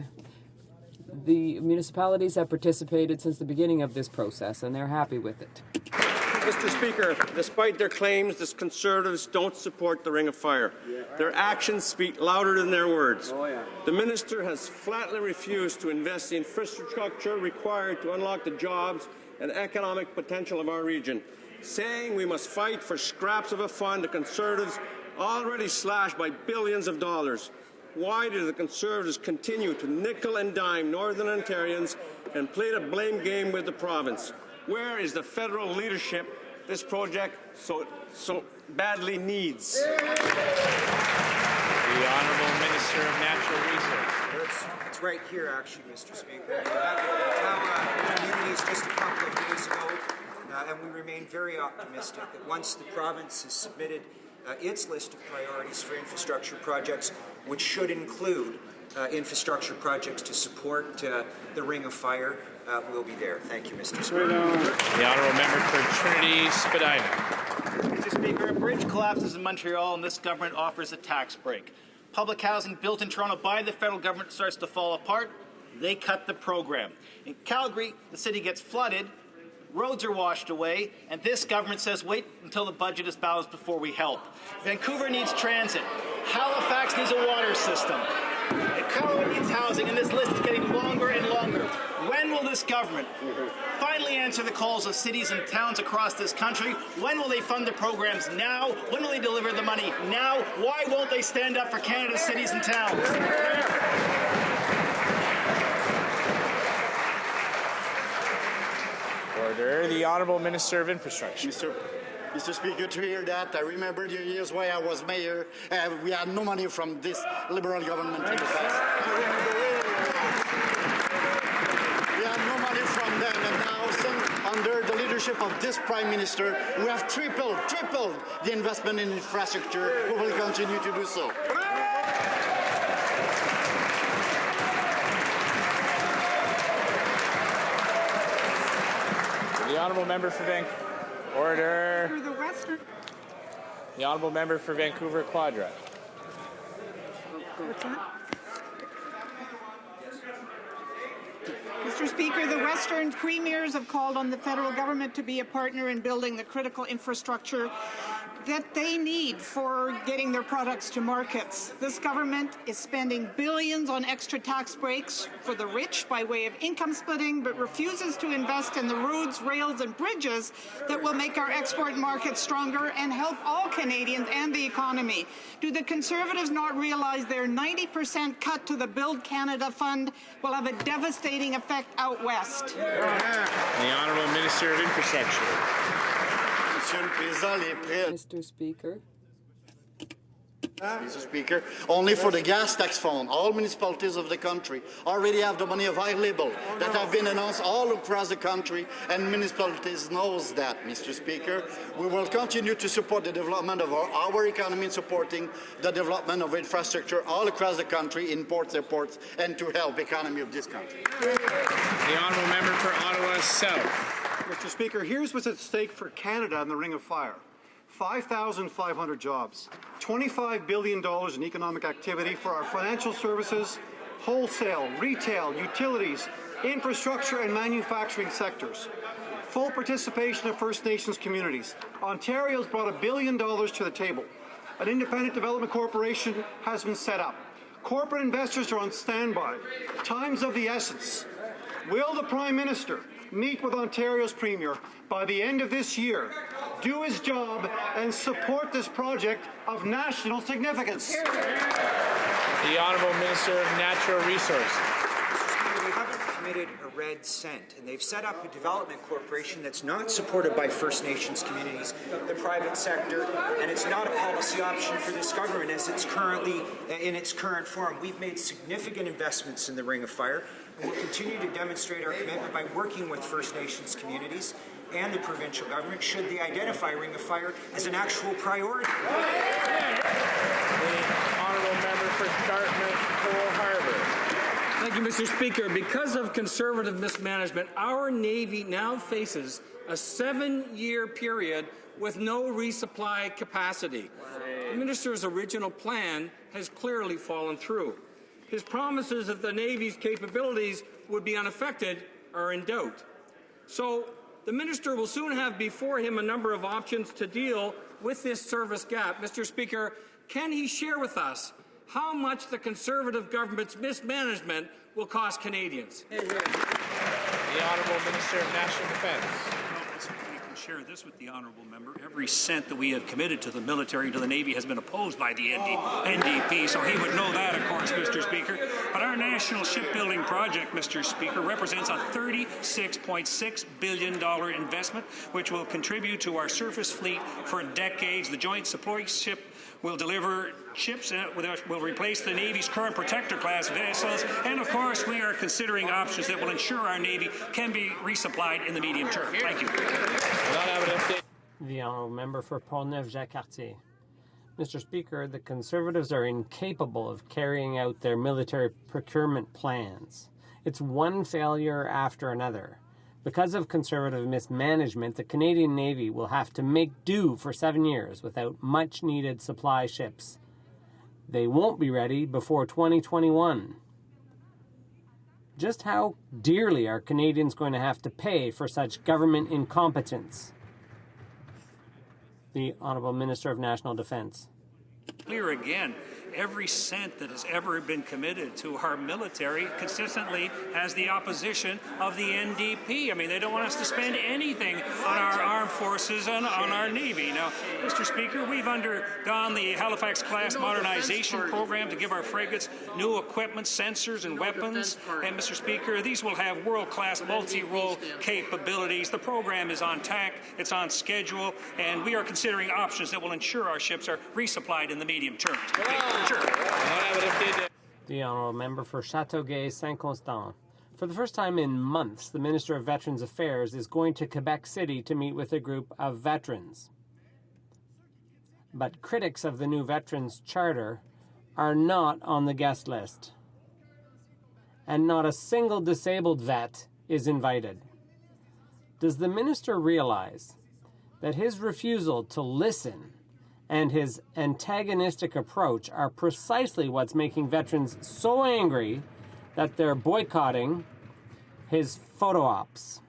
The municipalities have participated since the beginning of this process, and they're happy with it. Mr. Speaker, despite their claims, the Conservatives don't support the Ring of Fire. Their actions speak louder than their words. The minister has flatly refused to invest the infrastructure required to unlock the jobs and economic potential of our region, saying we must fight for scraps of a fund the Conservatives already slashed by billions of dollars. Why do the Conservatives continue to nickel and dime Northern Ontarians and play the blame game with the province? Where is the federal leadership this project so badly needs? The Honourable Minister of Natural Resources. It's right here, actually, Mr. Speaker. We met with the Ottawa communities just a couple of days ago, and we remain very optimistic that once the province has submitted its list of priorities for infrastructure projects, which should include infrastructure projects to support the Ring of Fire, we'll be there. Thank you, Mr. Speaker. The Honourable Member for Trinity Spadina. Mr. Speaker, a bridge collapses in Montreal and this government offers a tax break. Public housing built in Toronto by the federal government starts to fall apart. They cut the program. In Calgary, the city gets flooded, roads are washed away, and this government says wait until the budget is balanced before we help. Vancouver needs transit. Halifax needs a water system. Iqaluit needs housing, and this list is getting longer and longer. When will this government finally answer the calls of cities and towns across this country? When will they fund the programs now? When will they deliver the money now? Why won't they stand up for Canada's cities and towns? Order. The Honourable Minister of Infrastructure. Mr. Speaker, to hear that, I remember the years where I was mayor. We had no money from this Liberal government in the past. We had no money from them, and now, under the leadership of this Prime Minister, we have tripled the investment in infrastructure. We will continue to do so. The Honourable Member for Vancouver. Order. The Honourable Member for Vancouver Quadra. What's that? Mr. Speaker, the Western premiers have called on the federal government to be a partner in building the critical infrastructure that they need for getting their products to markets. This government is spending billions on extra tax breaks for the rich by way of income splitting, but refuses to invest in the roads, rails, and bridges that will make our export markets stronger and help all Canadians and the economy. Do the Conservatives not realize their 90% cut to the Build Canada Fund will have a devastating effect out west? The Honourable Minister of Infrastructure. Mr. Speaker. Mr. Speaker, only for the gas tax fund, all municipalities of the country already have the money of high label that have been announced all across the country, and municipalities knows that, Mr. Speaker. We will continue to support the development of our economy, supporting the development of infrastructure all across the country, in ports, airports, and to help the economy of this country. The Honourable Member for Ottawa South. Mr. Speaker, here's what's at stake for Canada in the Ring of Fire. 5,500 jobs, $25 billion in economic activity for our financial services, wholesale, retail, utilities, infrastructure and manufacturing sectors. Full participation of First Nations communities. Ontario's brought $1 billion to the table. An independent development corporation has been set up. Corporate investors are on standby. Time's of the essence. Will the Prime Minister meet with Ontario's Premier by the end of this year, do his job, and support this project of national significance? The Honourable Minister of Natural Resources. They haven't committed a red cent, and they've set up a development corporation that's not supported by First Nations communities, the private sector, and it's not a policy option for this government as it's currently in its current form. We've made significant investments in the Ring of Fire, and we'll continue to demonstrate our commitment by working with First Nations communities and the provincial government should they identify Ring of Fire as an actual priority. The Honourable Member for Dartmouth Cole Harbour. Thank you, Mr. Speaker. Because of Conservative mismanagement, our Navy now faces a 7-year period with no resupply capacity. The Minister's original plan has clearly fallen through. His promises that the Navy's capabilities would be unaffected are in doubt. So the Minister will soon have before him a number of options to deal with this service gap. Mr. Speaker, can he share with us how much the Conservative government's mismanagement will cost Canadians? The Honourable Minister of National Defence. We can share this with the honourable member. Every cent that we have committed to the military, to the Navy, has been opposed by the NDP, so he would know that, of course, Mr. Speaker. But our national shipbuilding project, Mr. Speaker, represents a $36.6 billion investment, which will contribute to our surface fleet for decades. The Joint Support Ship will deliver ships that will replace the Navy's current protector class vessels, and of course we are considering options that will ensure our Navy can be resupplied in the medium term. Thank you. The Honourable Member for Portneuf-Jacques-Cartier. Mr. Speaker, the Conservatives are incapable of carrying out their military procurement plans. It's one failure after another. Because of Conservative mismanagement, the Canadian Navy will have to make do for 7 years without much-needed supply ships. They won't be ready before 2021. Just how dearly are Canadians going to have to pay for such government incompetence? The Honourable Minister of National Defence. Clear again, every cent that has ever been committed to our military consistently has the opposition of the NDP. I mean, they don't want us to spend anything on our armed forces and on our Navy. Now, Mr. Speaker, we've undergone the Halifax-class modernization program to give our frigates new equipment, sensors, and weapons. And, Mr. Speaker, these will have world-class multi-role capabilities. The program is on track, it's on schedule, and we are considering options that will ensure our ships are resupplied in the medium term. The Honourable Member for Châteauguay-Saint-Constant. For the first time in months, the Minister of Veterans Affairs is going to Quebec City to meet with a group of veterans. But critics of the new Veterans Charter are not on the guest list. And not a single disabled vet is invited. Does the Minister realize that his refusal to listen and his antagonistic approach are precisely what's making veterans so angry that they're boycotting his photo ops?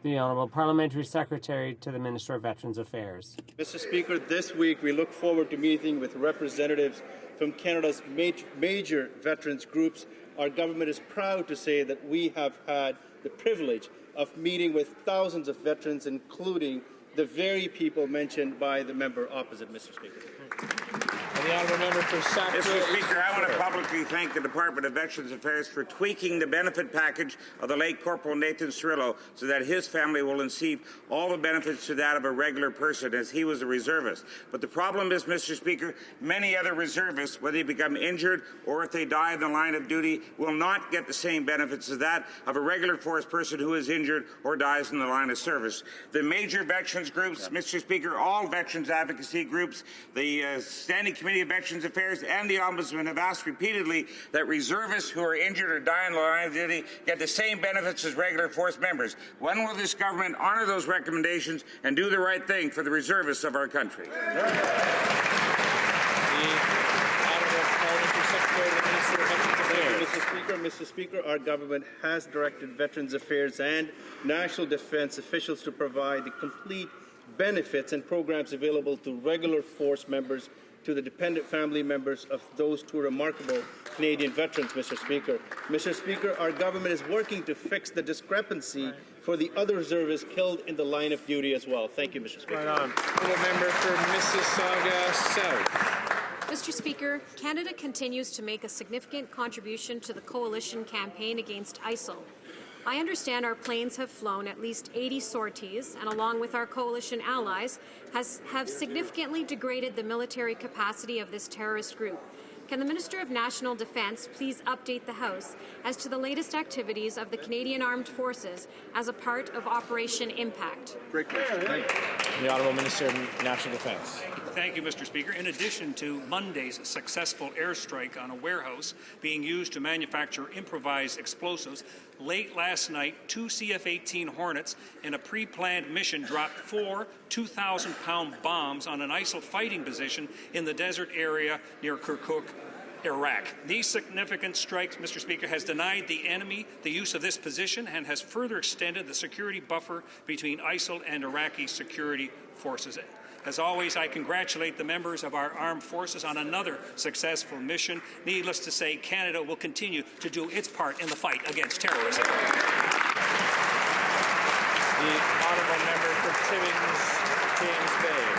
The Honourable Parliamentary Secretary to the Minister of Veterans Affairs. Mr. Speaker, this week we look forward to meeting with representatives from Canada's major veterans groups. Our government is proud to say that we have had the privilege of meeting with thousands of veterans, including the very people mentioned by the member opposite, Mr. Speaker. And the Honourable Member for Sackville. Mr. Speaker, I want to publicly thank the Department of Veterans Affairs for tweaking the benefit package of the late Corporal Nathan Cirillo so that his family will receive all the benefits to that of a regular person, as he was a reservist. But the problem is, Mr. Speaker, many other reservists, whether they become injured or if they die in the line of duty, will not get the same benefits as that of a regular force person who is injured or dies in the line of service. The major veterans groups, Mr. Speaker, all veterans advocacy groups, the Standing Committee of Veterans Affairs and the Ombudsman have asked repeatedly that reservists who are injured or die in the line of duty get the same benefits as regular force members. When will this government honour those recommendations and do the right thing for the reservists of our country? Mr. Speaker, our government has directed Veterans Affairs and National Defence officials to provide the complete benefits and programs available to regular force members, to the dependent family members of those two remarkable Canadian veterans, Mr. Speaker. Mr. Speaker, our government is working to fix the discrepancy for the other reservists killed in the line of duty as well. Thank you, Mr. Speaker. Right on. Honourable Member for Mississauga South. Mr. Speaker, Canada continues to make a significant contribution to the coalition campaign against ISIL. I understand our planes have flown at least 80 sorties and, along with our coalition allies, have significantly degraded the military capacity of this terrorist group. Can the Minister of National Defence please update the House as to the latest activities of the Canadian Armed Forces as a part of Operation Impact? Great question. The Honourable Minister of National Defence. Thank you, Mr. Speaker. In addition to Monday's successful airstrike on a warehouse being used to manufacture improvised explosives, late last night, 2 CF-18 Hornets in a pre-planned mission dropped 4 2,000-pound bombs on an ISIL fighting position in the desert area near Kirkuk, Iraq. These significant strikes, Mr. Speaker, has denied the enemy the use of this position and has further extended the security buffer between ISIL and Iraqi security forces. As always, I congratulate the members of our armed forces on another successful mission. Needless to say, Canada will continue to do its part in the fight against terrorism. The Honourable Member for Timmins, James Bay.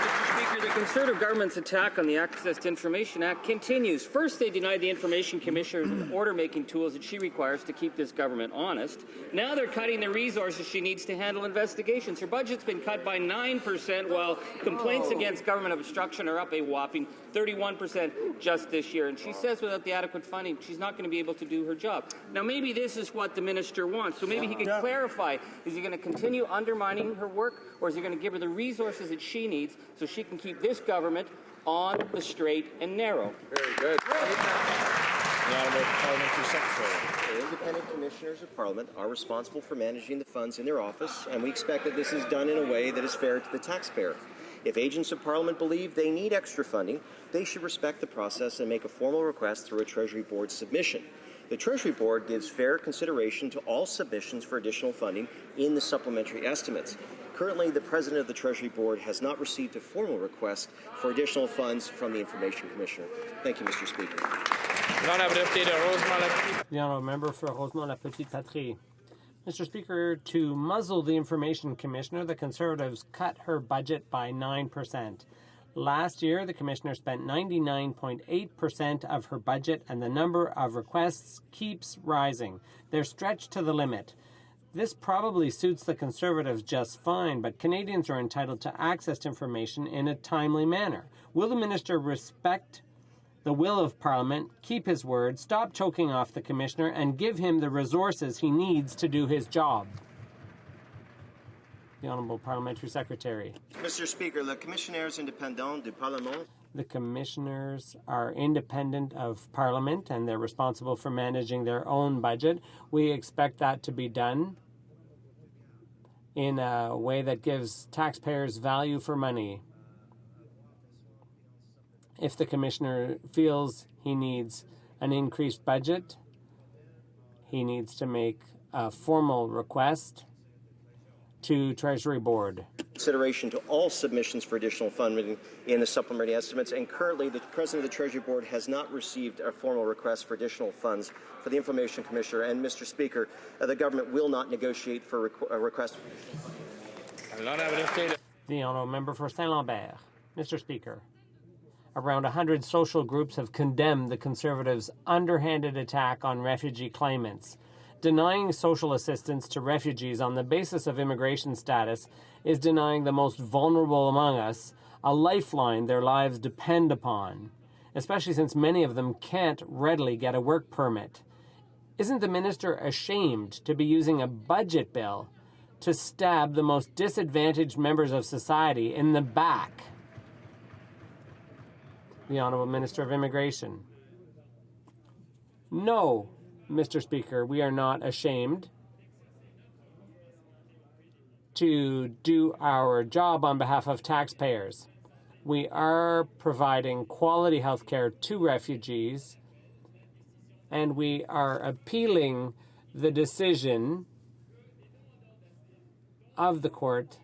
The Conservative government's attack on the Access to Information Act continues. First, they denied the Information Commissioner order-making tools that she requires to keep this government honest. Now they're cutting the resources she needs to handle investigations. Her budget's been cut by 9%, while complaints against government obstruction are up a whopping 31% just this year. And she says without the adequate funding, she's not going to be able to do her job. Now, maybe this is what the minister wants. So maybe he could clarify, is he going to continue undermining her work, or is he going to give her the resources that she needs so she can keep this government on the straight and narrow? Very good. The Honourable Parliamentary Secretary. The independent commissioners of Parliament are responsible for managing the funds in their office, and we expect that this is done in a way that is fair to the taxpayer. If agents of Parliament believe they need extra funding, they should respect the process and make a formal request through a Treasury Board submission. The Treasury Board gives fair consideration to all submissions for additional funding in the supplementary estimates. Currently, the President of the Treasury Board has not received a formal request for additional funds from the Information Commissioner. Thank you, Mr. Speaker. The honourable member for Rosemont-la-Petite-Patrie. Mr. Speaker, to muzzle the Information Commissioner, the Conservatives cut her budget by 9%. Last year, the Commissioner spent 99.8% of her budget, and the number of requests keeps rising. They're stretched to the limit. This probably suits the Conservatives just fine, but Canadians are entitled to access to information in a timely manner. Will the Minister respect the will of Parliament, keep his word, stop choking off the Commissioner, and give him the resources he needs to do his job? The Honourable Parliamentary Secretary. Mr. Speaker, le Commissionnaires indépendants du Parlement. The commissioners are independent of Parliament and they're responsible for managing their own budget. We expect that to be done in a way that gives taxpayers value for money. If the commissioner feels he needs an increased budget, he needs to make a formal request to Treasury Board. Consideration to all submissions for additional funding in the supplementary estimates, and currently the President of the Treasury Board has not received a formal request for additional funds for the Information Commissioner. And, Mr. Speaker, the government will not negotiate for a request. The honourable member for Saint-Lambert. Mr. Speaker, around 100 social groups have condemned the Conservatives' underhanded attack on refugee claimants. Denying social assistance to refugees on the basis of immigration status is denying the most vulnerable among us a lifeline their lives depend upon, especially since many of them can't readily get a work permit. Isn't the minister ashamed to be using a budget bill to stab the most disadvantaged members of society in the back? The Honourable Minister of Immigration. No, Mr. Speaker, we are not ashamed to do our job on behalf of taxpayers. We are providing quality health care to refugees, and we are appealing the decision of the court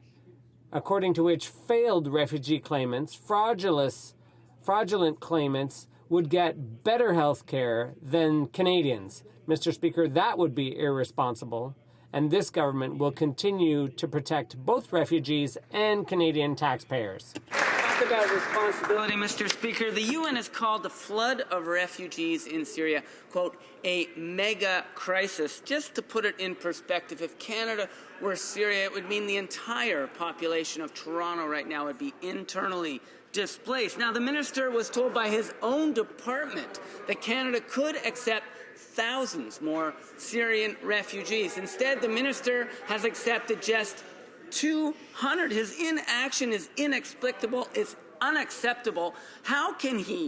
according to which failed refugee claimants, fraudulent claimants, would get better health care than Canadians. Mr. Speaker, that would be irresponsible, and this government will continue to protect both refugees and Canadian taxpayers. Talk about responsibility, Mr. Speaker. The UN has called the flood of refugees in Syria, quote, a mega crisis. Just to put it in perspective, if Canada were Syria, it would mean the entire population of Toronto right now would be internally displaced. Now, the minister was told by his own department that Canada could accept thousands more Syrian refugees. Instead, the minister has accepted just 200. His inaction is inexplicable. It's unacceptable. Canada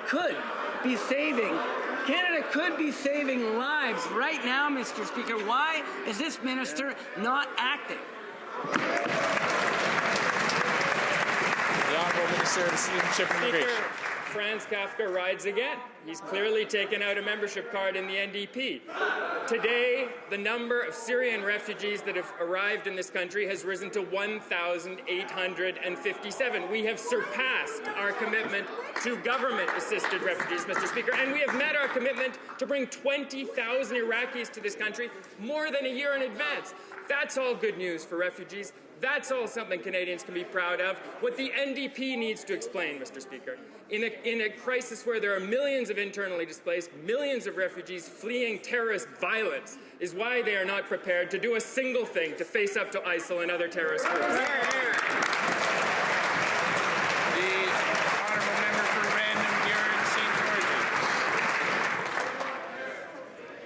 could be saving lives right now, Mr. Speaker. Why is this minister not acting? The Honourable Minister of Citizenship and Immigration. Franz Kafka rides again. He's clearly taken out a membership card in the NDP. Today, the number of Syrian refugees that have arrived in this country has risen to 1,857. We have surpassed our commitment to government-assisted refugees, Mr. Speaker, and we have met our commitment to bring 20,000 Iraqis to this country more than a year in advance. That's all good news for refugees. That's all something Canadians can be proud of. What the NDP needs to explain, Mr. Speaker, in a crisis where there are millions of internally displaced, millions of refugees fleeing terrorist violence, is why they are not prepared to do a single thing to face up to ISIL and other terrorist groups.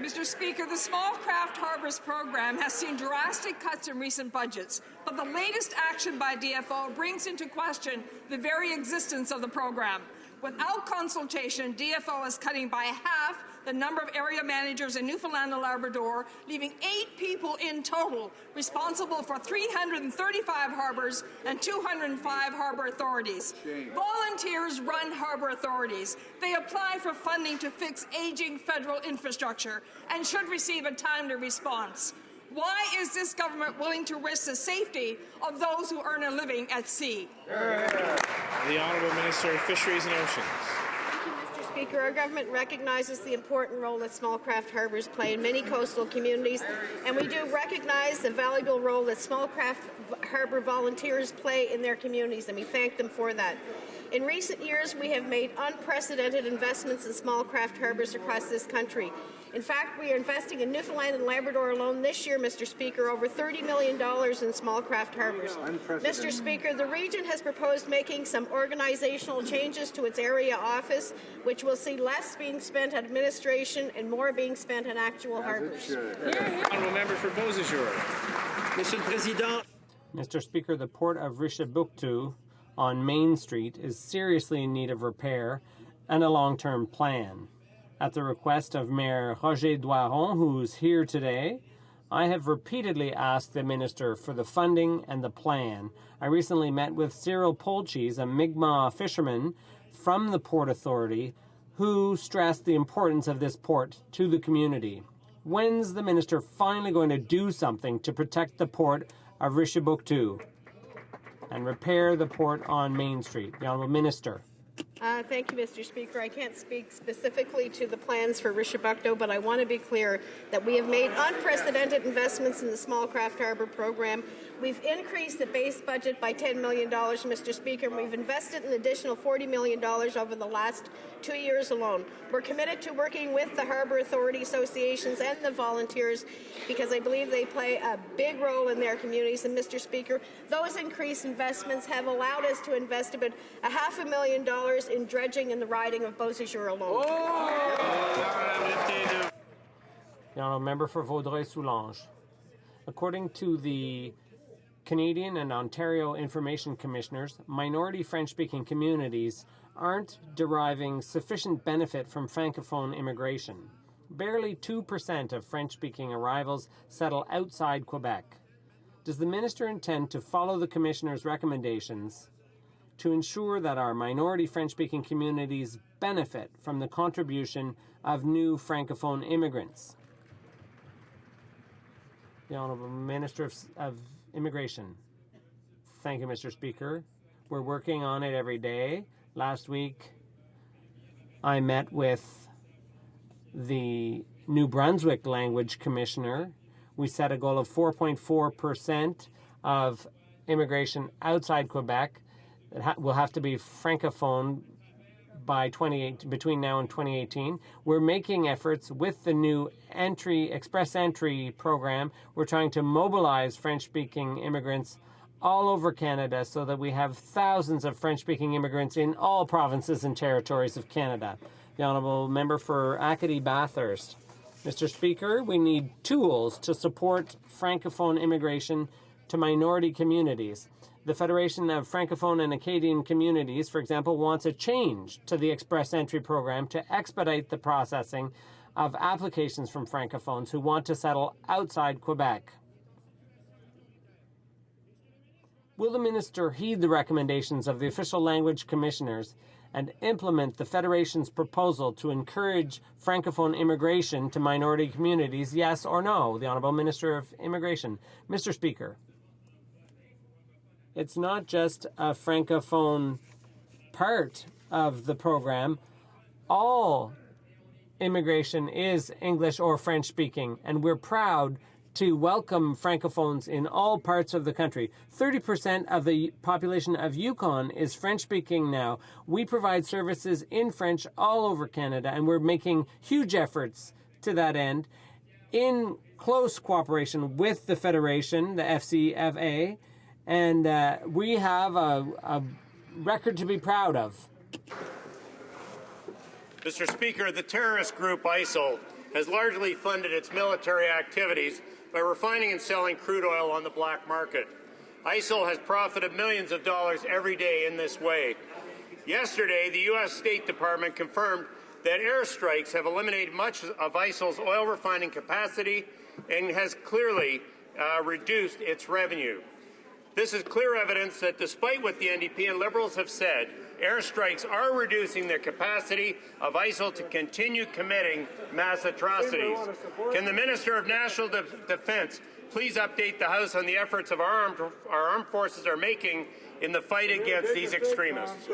Mr. Speaker, the Small Craft Harvest program has seen drastic cuts in recent budgets, but the latest action by DFO brings into question the very existence of the program. Without consultation, DFO is cutting by half the number of area managers in Newfoundland and Labrador, leaving 8 people in total responsible for 335 harbours and 205 harbour authorities. Volunteers run harbour authorities. They apply for funding to fix aging federal infrastructure and should receive a timely response. Why is this government willing to risk the safety of those who earn a living at sea? The Honourable Minister of Fisheries and Oceans. Mr. Speaker, our government recognizes the important role that small craft harbours play in many coastal communities, and we do recognize the valuable role that small craft harbour volunteers play in their communities, and we thank them for that. In recent years, we have made unprecedented investments in small craft harbours across this country. In fact, we are investing in Newfoundland and Labrador alone this year, Mr. Speaker, over $30 million in small craft harbours. Mr. Speaker, the region has proposed making some organizational changes to its area office, which will see less being spent on administration and more being spent on actual harbours. Honourable Member for Beausejour. Monsieur le Président. Mr. Speaker, the port of Richelieu on Main Street is seriously in need of repair and a long-term plan. At the request of Mayor Roger Doiron, who's here today, I have repeatedly asked the Minister for the funding and the plan. I recently met with Cyril Polchis, a Mi'kmaq fisherman from the Port Authority, who stressed the importance of this port to the community. When's the Minister finally going to do something to protect the port of Richelieu and repair the port on Main Street? The Honourable Minister. Thank you, Mr. Speaker. I can't speak specifically to the plans for Richelieu, but I want to be clear that we have made unprecedented investments in the Small Craft Harbour program. We've increased the base budget by $10 million, Mr. Speaker, and we've invested an additional $40 million over the last 2 years alone. We're committed to working with the Harbour Authority associations and the volunteers because I believe they play a big role in their communities. And, Mr. Speaker, those increased investments have allowed us to invest about $500,000 in dredging and the riding of Beausejour alone. The Honourable Member for Vaudreuil-Soulanges. According to the Canadian and Ontario Information Commissioners, minority French-speaking communities aren't deriving sufficient benefit from Francophone immigration. Barely 2% of French-speaking arrivals settle outside Quebec. Does the Minister intend to follow the Commissioner's recommendations to ensure that our minority French-speaking communities benefit from the contribution of new Francophone immigrants? The Honourable Minister of Immigration. Thank you, Mr. Speaker. We're working on it every day. Last week, I met with the New Brunswick Language Commissioner. We set a goal of 4.4% of immigration outside Quebec that will have to be Francophone by between now and 2018. We're making efforts with the new express entry program. We're trying to mobilize French-speaking immigrants all over Canada so that we have thousands of French-speaking immigrants in all provinces and territories of Canada. The Honourable Member for Acadie-Bathurst. Mr. Speaker, we need tools to support Francophone immigration to minority communities. The Federation of Francophone and Acadian Communities, for example, wants a change to the Express Entry program to expedite the processing of applications from Francophones who want to settle outside Quebec. Will the Minister heed the recommendations of the official language commissioners and implement the Federation's proposal to encourage Francophone immigration to minority communities, yes or no? The Honourable Minister of Immigration. Mr. Speaker. It's not just a Francophone part of the program. All immigration is English or French speaking, and we're proud to welcome Francophones in all parts of the country. 30% of the population of Yukon is French speaking now. We provide services in French all over Canada, and we're making huge efforts to that end in close cooperation with the Federation, the FCFA, and we have a record to be proud of. Mr. Speaker, the terrorist group ISIL has largely funded its military activities by refining and selling crude oil on the black market. ISIL has profited millions of dollars every day in this way. Yesterday, the U.S. State Department confirmed that airstrikes have eliminated much of ISIL's oil refining capacity and has clearly reduced its revenue. This is clear evidence that despite what the NDP and Liberals have said, airstrikes are reducing the capacity of ISIL to continue committing mass atrocities. Can the Minister of National Defence please update the House on the efforts our armed forces are making in the fight against these extremists.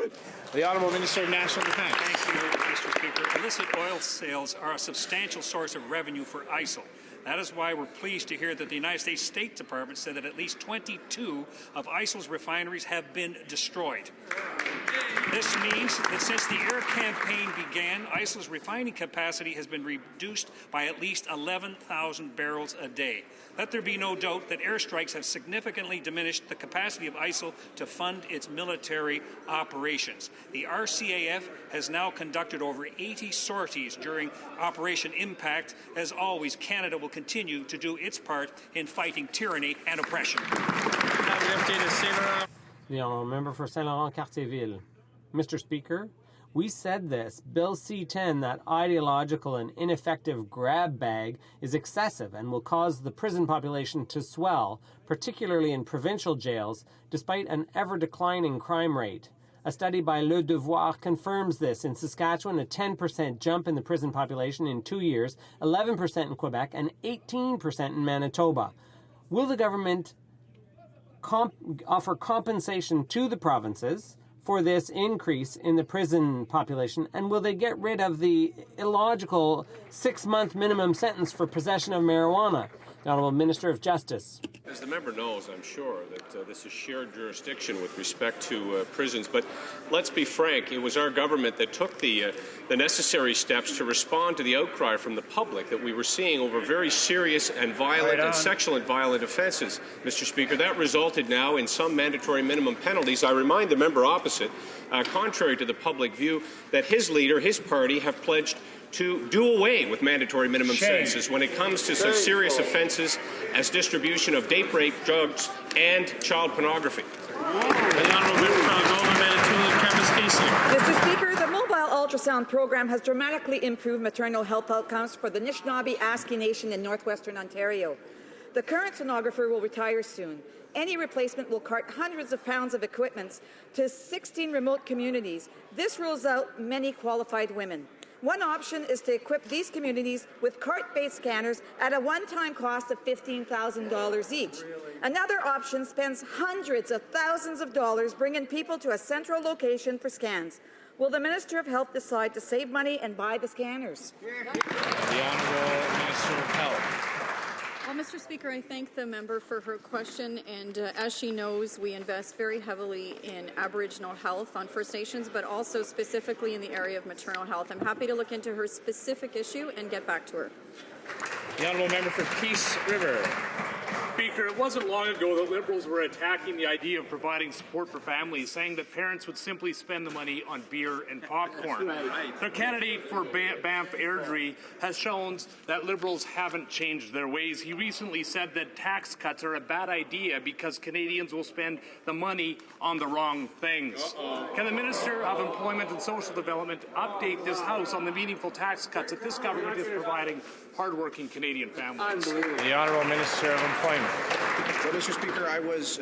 The Honourable Minister of National Defence. Thank you, Mr. Speaker. Illicit oil sales are a substantial source of revenue for ISIL. That is why we're pleased to hear that the United States State Department said that at least 22 of ISIL's refineries have been destroyed. This means that since the air campaign began, ISIL's refining capacity has been reduced by at least 11,000 barrels a day. Let there be no doubt that airstrikes have significantly diminished the capacity of ISIL to fund its military operations. The RCAF has now conducted over 80 sorties during Operation Impact. As always, Canada will continue to do its part in fighting tyranny and oppression. The Honourable Member for Saint Laurent-Cartierville. Mr. Speaker, we said this. Bill C-10, that ideological and ineffective grab bag, is excessive and will cause the prison population to swell, particularly in provincial jails, despite an ever-declining crime rate. A study by Le Devoir confirms this. In Saskatchewan, a 10% jump in the prison population in 2 years, 11% in Quebec, and 18% in Manitoba. Will the government offer compensation to the provinces for this increase in the prison population, and will they get rid of the illogical 6-month minimum sentence for possession of marijuana? The Honourable Minister of Justice. As the member knows, I'm sure, that this is shared jurisdiction with respect to prisons. But let's be frank, it was our government that took the necessary steps to respond to the outcry from the public that we were seeing over very serious and violent and sexual and violent offences. Mr. Speaker, that resulted now in some mandatory minimum penalties. I remind the member opposite, contrary to the public view, that his leader, his party, have pledged to do away with mandatory minimum sentences when it comes to such serious offences as distribution of date rape, drugs, and child pornography. Mr. Speaker, the mobile ultrasound program has dramatically improved maternal health outcomes for the Anishinaabe-Aski Nation in northwestern Ontario. The current sonographer will retire soon. Any replacement will cart hundreds of pounds of equipment to 16 remote communities. This rules out many qualified women. One option is to equip these communities with cart-based scanners at a one-time cost of $15,000 each. Another option spends hundreds of thousands of dollars bringing people to a central location for scans. Will the Minister of Health decide to save money and buy the scanners? The Honourable Minister of Health. Well, Mr. Speaker, I thank the member for her question, and as she knows, we invest very heavily in Aboriginal health on First Nations, but also specifically in the area of maternal health. I'm happy to look into her specific issue and get back to her. The Honourable Member for Peace River. Speaker, it wasn't long ago that Liberals were attacking the idea of providing support for families, saying that parents would simply spend the money on beer and popcorn. The candidate for Banff Airdrie has shown that Liberals haven't changed their ways. He recently said that tax cuts are a bad idea because Canadians will spend the money on the wrong things. Can the Minister of Employment and Social Development update this House on the meaningful tax cuts that this government is providing hardworking Canadian families? The Honourable Minister of Employment. Well, Mr. Speaker, I was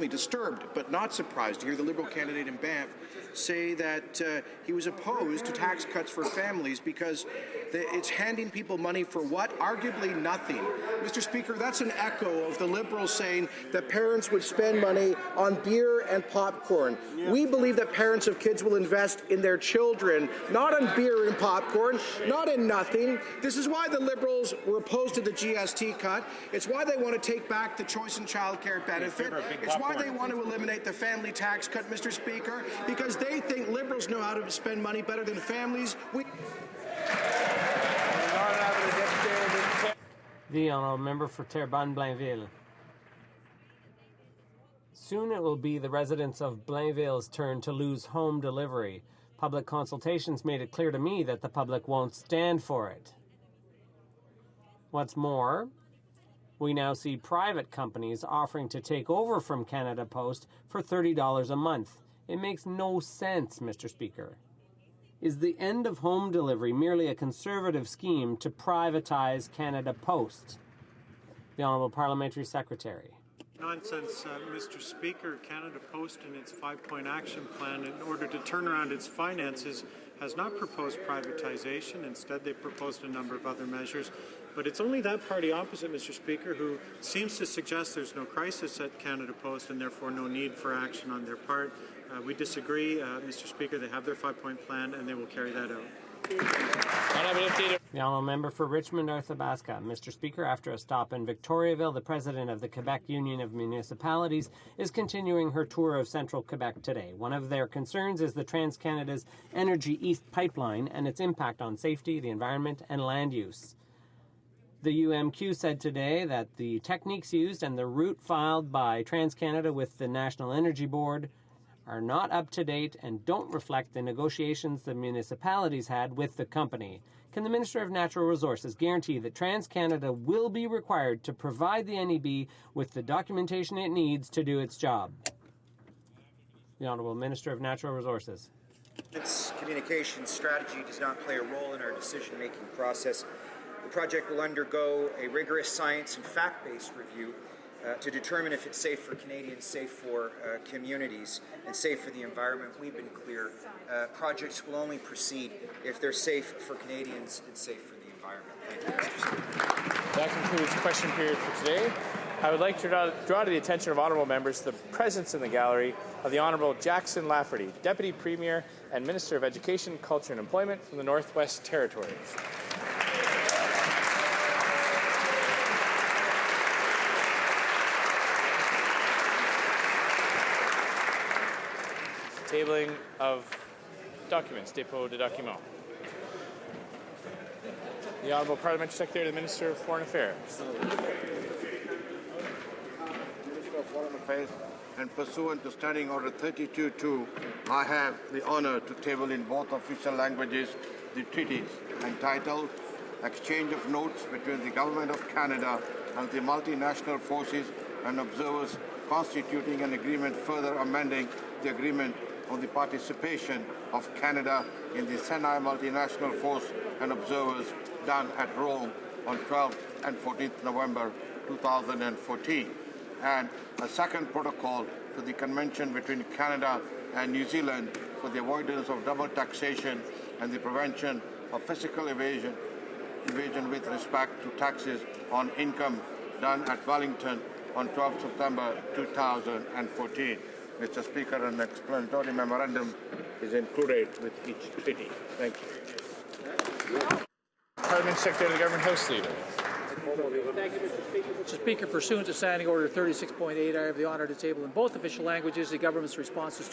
disturbed, but not surprised to hear the Liberal candidate in Banff say that he was opposed to tax cuts for families because it's handing people money for what? Arguably nothing. Mr. Speaker, that's an echo of the Liberals saying that parents would spend money on beer and popcorn. Yeah. We believe that parents of kids will invest in their children, not on beer and popcorn, not in nothing. This is why the Liberals were opposed to the GST cut. It's why they want to take back the choice in child care benefit. It's why they want to eliminate the family tax cut, Mr. Speaker, because they think Liberals know how to spend money better than families. The Honourable Member for Terrebonne-Blainville. Soon it will be the residents of Blainville's turn to lose home delivery. Public consultations made it clear to me that the public won't stand for it. What's more, we now see private companies offering to take over from Canada Post for $30 a month. It makes no sense, Mr. Speaker. Is the end of home delivery merely a Conservative scheme to privatize Canada Post? The Honourable Parliamentary Secretary. Nonsense, Mr. Speaker. Canada Post, in its 5-point action plan, in order to turn around its finances, has not proposed privatization. Instead, they've proposed a number of other measures. But it's only that party opposite, Mr. Speaker, who seems to suggest there's no crisis at Canada Post and therefore no need for action on their part. We disagree, Mr. Speaker. They have their 5-point plan and they will carry that out. The honourable member for Richmond Arthabaska. Mr. Speaker, after a stop in Victoriaville, the president of the Quebec Union of Municipalities is continuing her tour of central Quebec today. One of their concerns is the TransCanada's Energy East pipeline and its impact on safety, the environment, and land use. The UMQ said today that the techniques used and the route filed by TransCanada with the National Energy Board are not up to date and don't reflect the negotiations the municipalities had with the company. Can the Minister of Natural Resources guarantee that TransCanada will be required to provide the NEB with the documentation it needs to do its job? The Honourable Minister of Natural Resources. Its communication strategy does not play a role in our decision-making process. The project will undergo a rigorous science and fact-based review to determine if it's safe for Canadians, safe for communities, and safe for the environment. We've been clear. Projects will only proceed if they're safe for Canadians and safe for the environment. Thank you, Mr. Speaker. That concludes the question period for today. I would like to draw to the attention of honourable members the presence in the gallery of the Honourable Jackson Lafferty, Deputy Premier and Minister of Education, Culture and Employment from the Northwest Territories. Tabling of documents, dépôt de documents. The Honourable Parliamentary Secretary to the Minister of Foreign Affairs. Minister of Foreign Affairs, and pursuant to Standing Order 32.2, I have the honour to table in both official languages the treaties entitled Exchange of Notes between the Government of Canada and the multinational forces and observers constituting an agreement further amending the agreement on the participation of Canada in the Senai Multinational Force and Observers done at Rome on 12th and 14th November 2014, and a second protocol to the Convention between Canada and New Zealand for the avoidance of double taxation and the prevention of fiscal evasion with respect to taxes on income done at Wellington on 12 September 2014. Mr. Speaker, an explanatory memorandum is included with each treaty. Thank you. Parliament Secretary of the Government House Leader. Thank you, Mr. Speaker. Mr. Speaker, pursuant to Standing Order 36.8, I have the honour to table in both official languages the government's responses to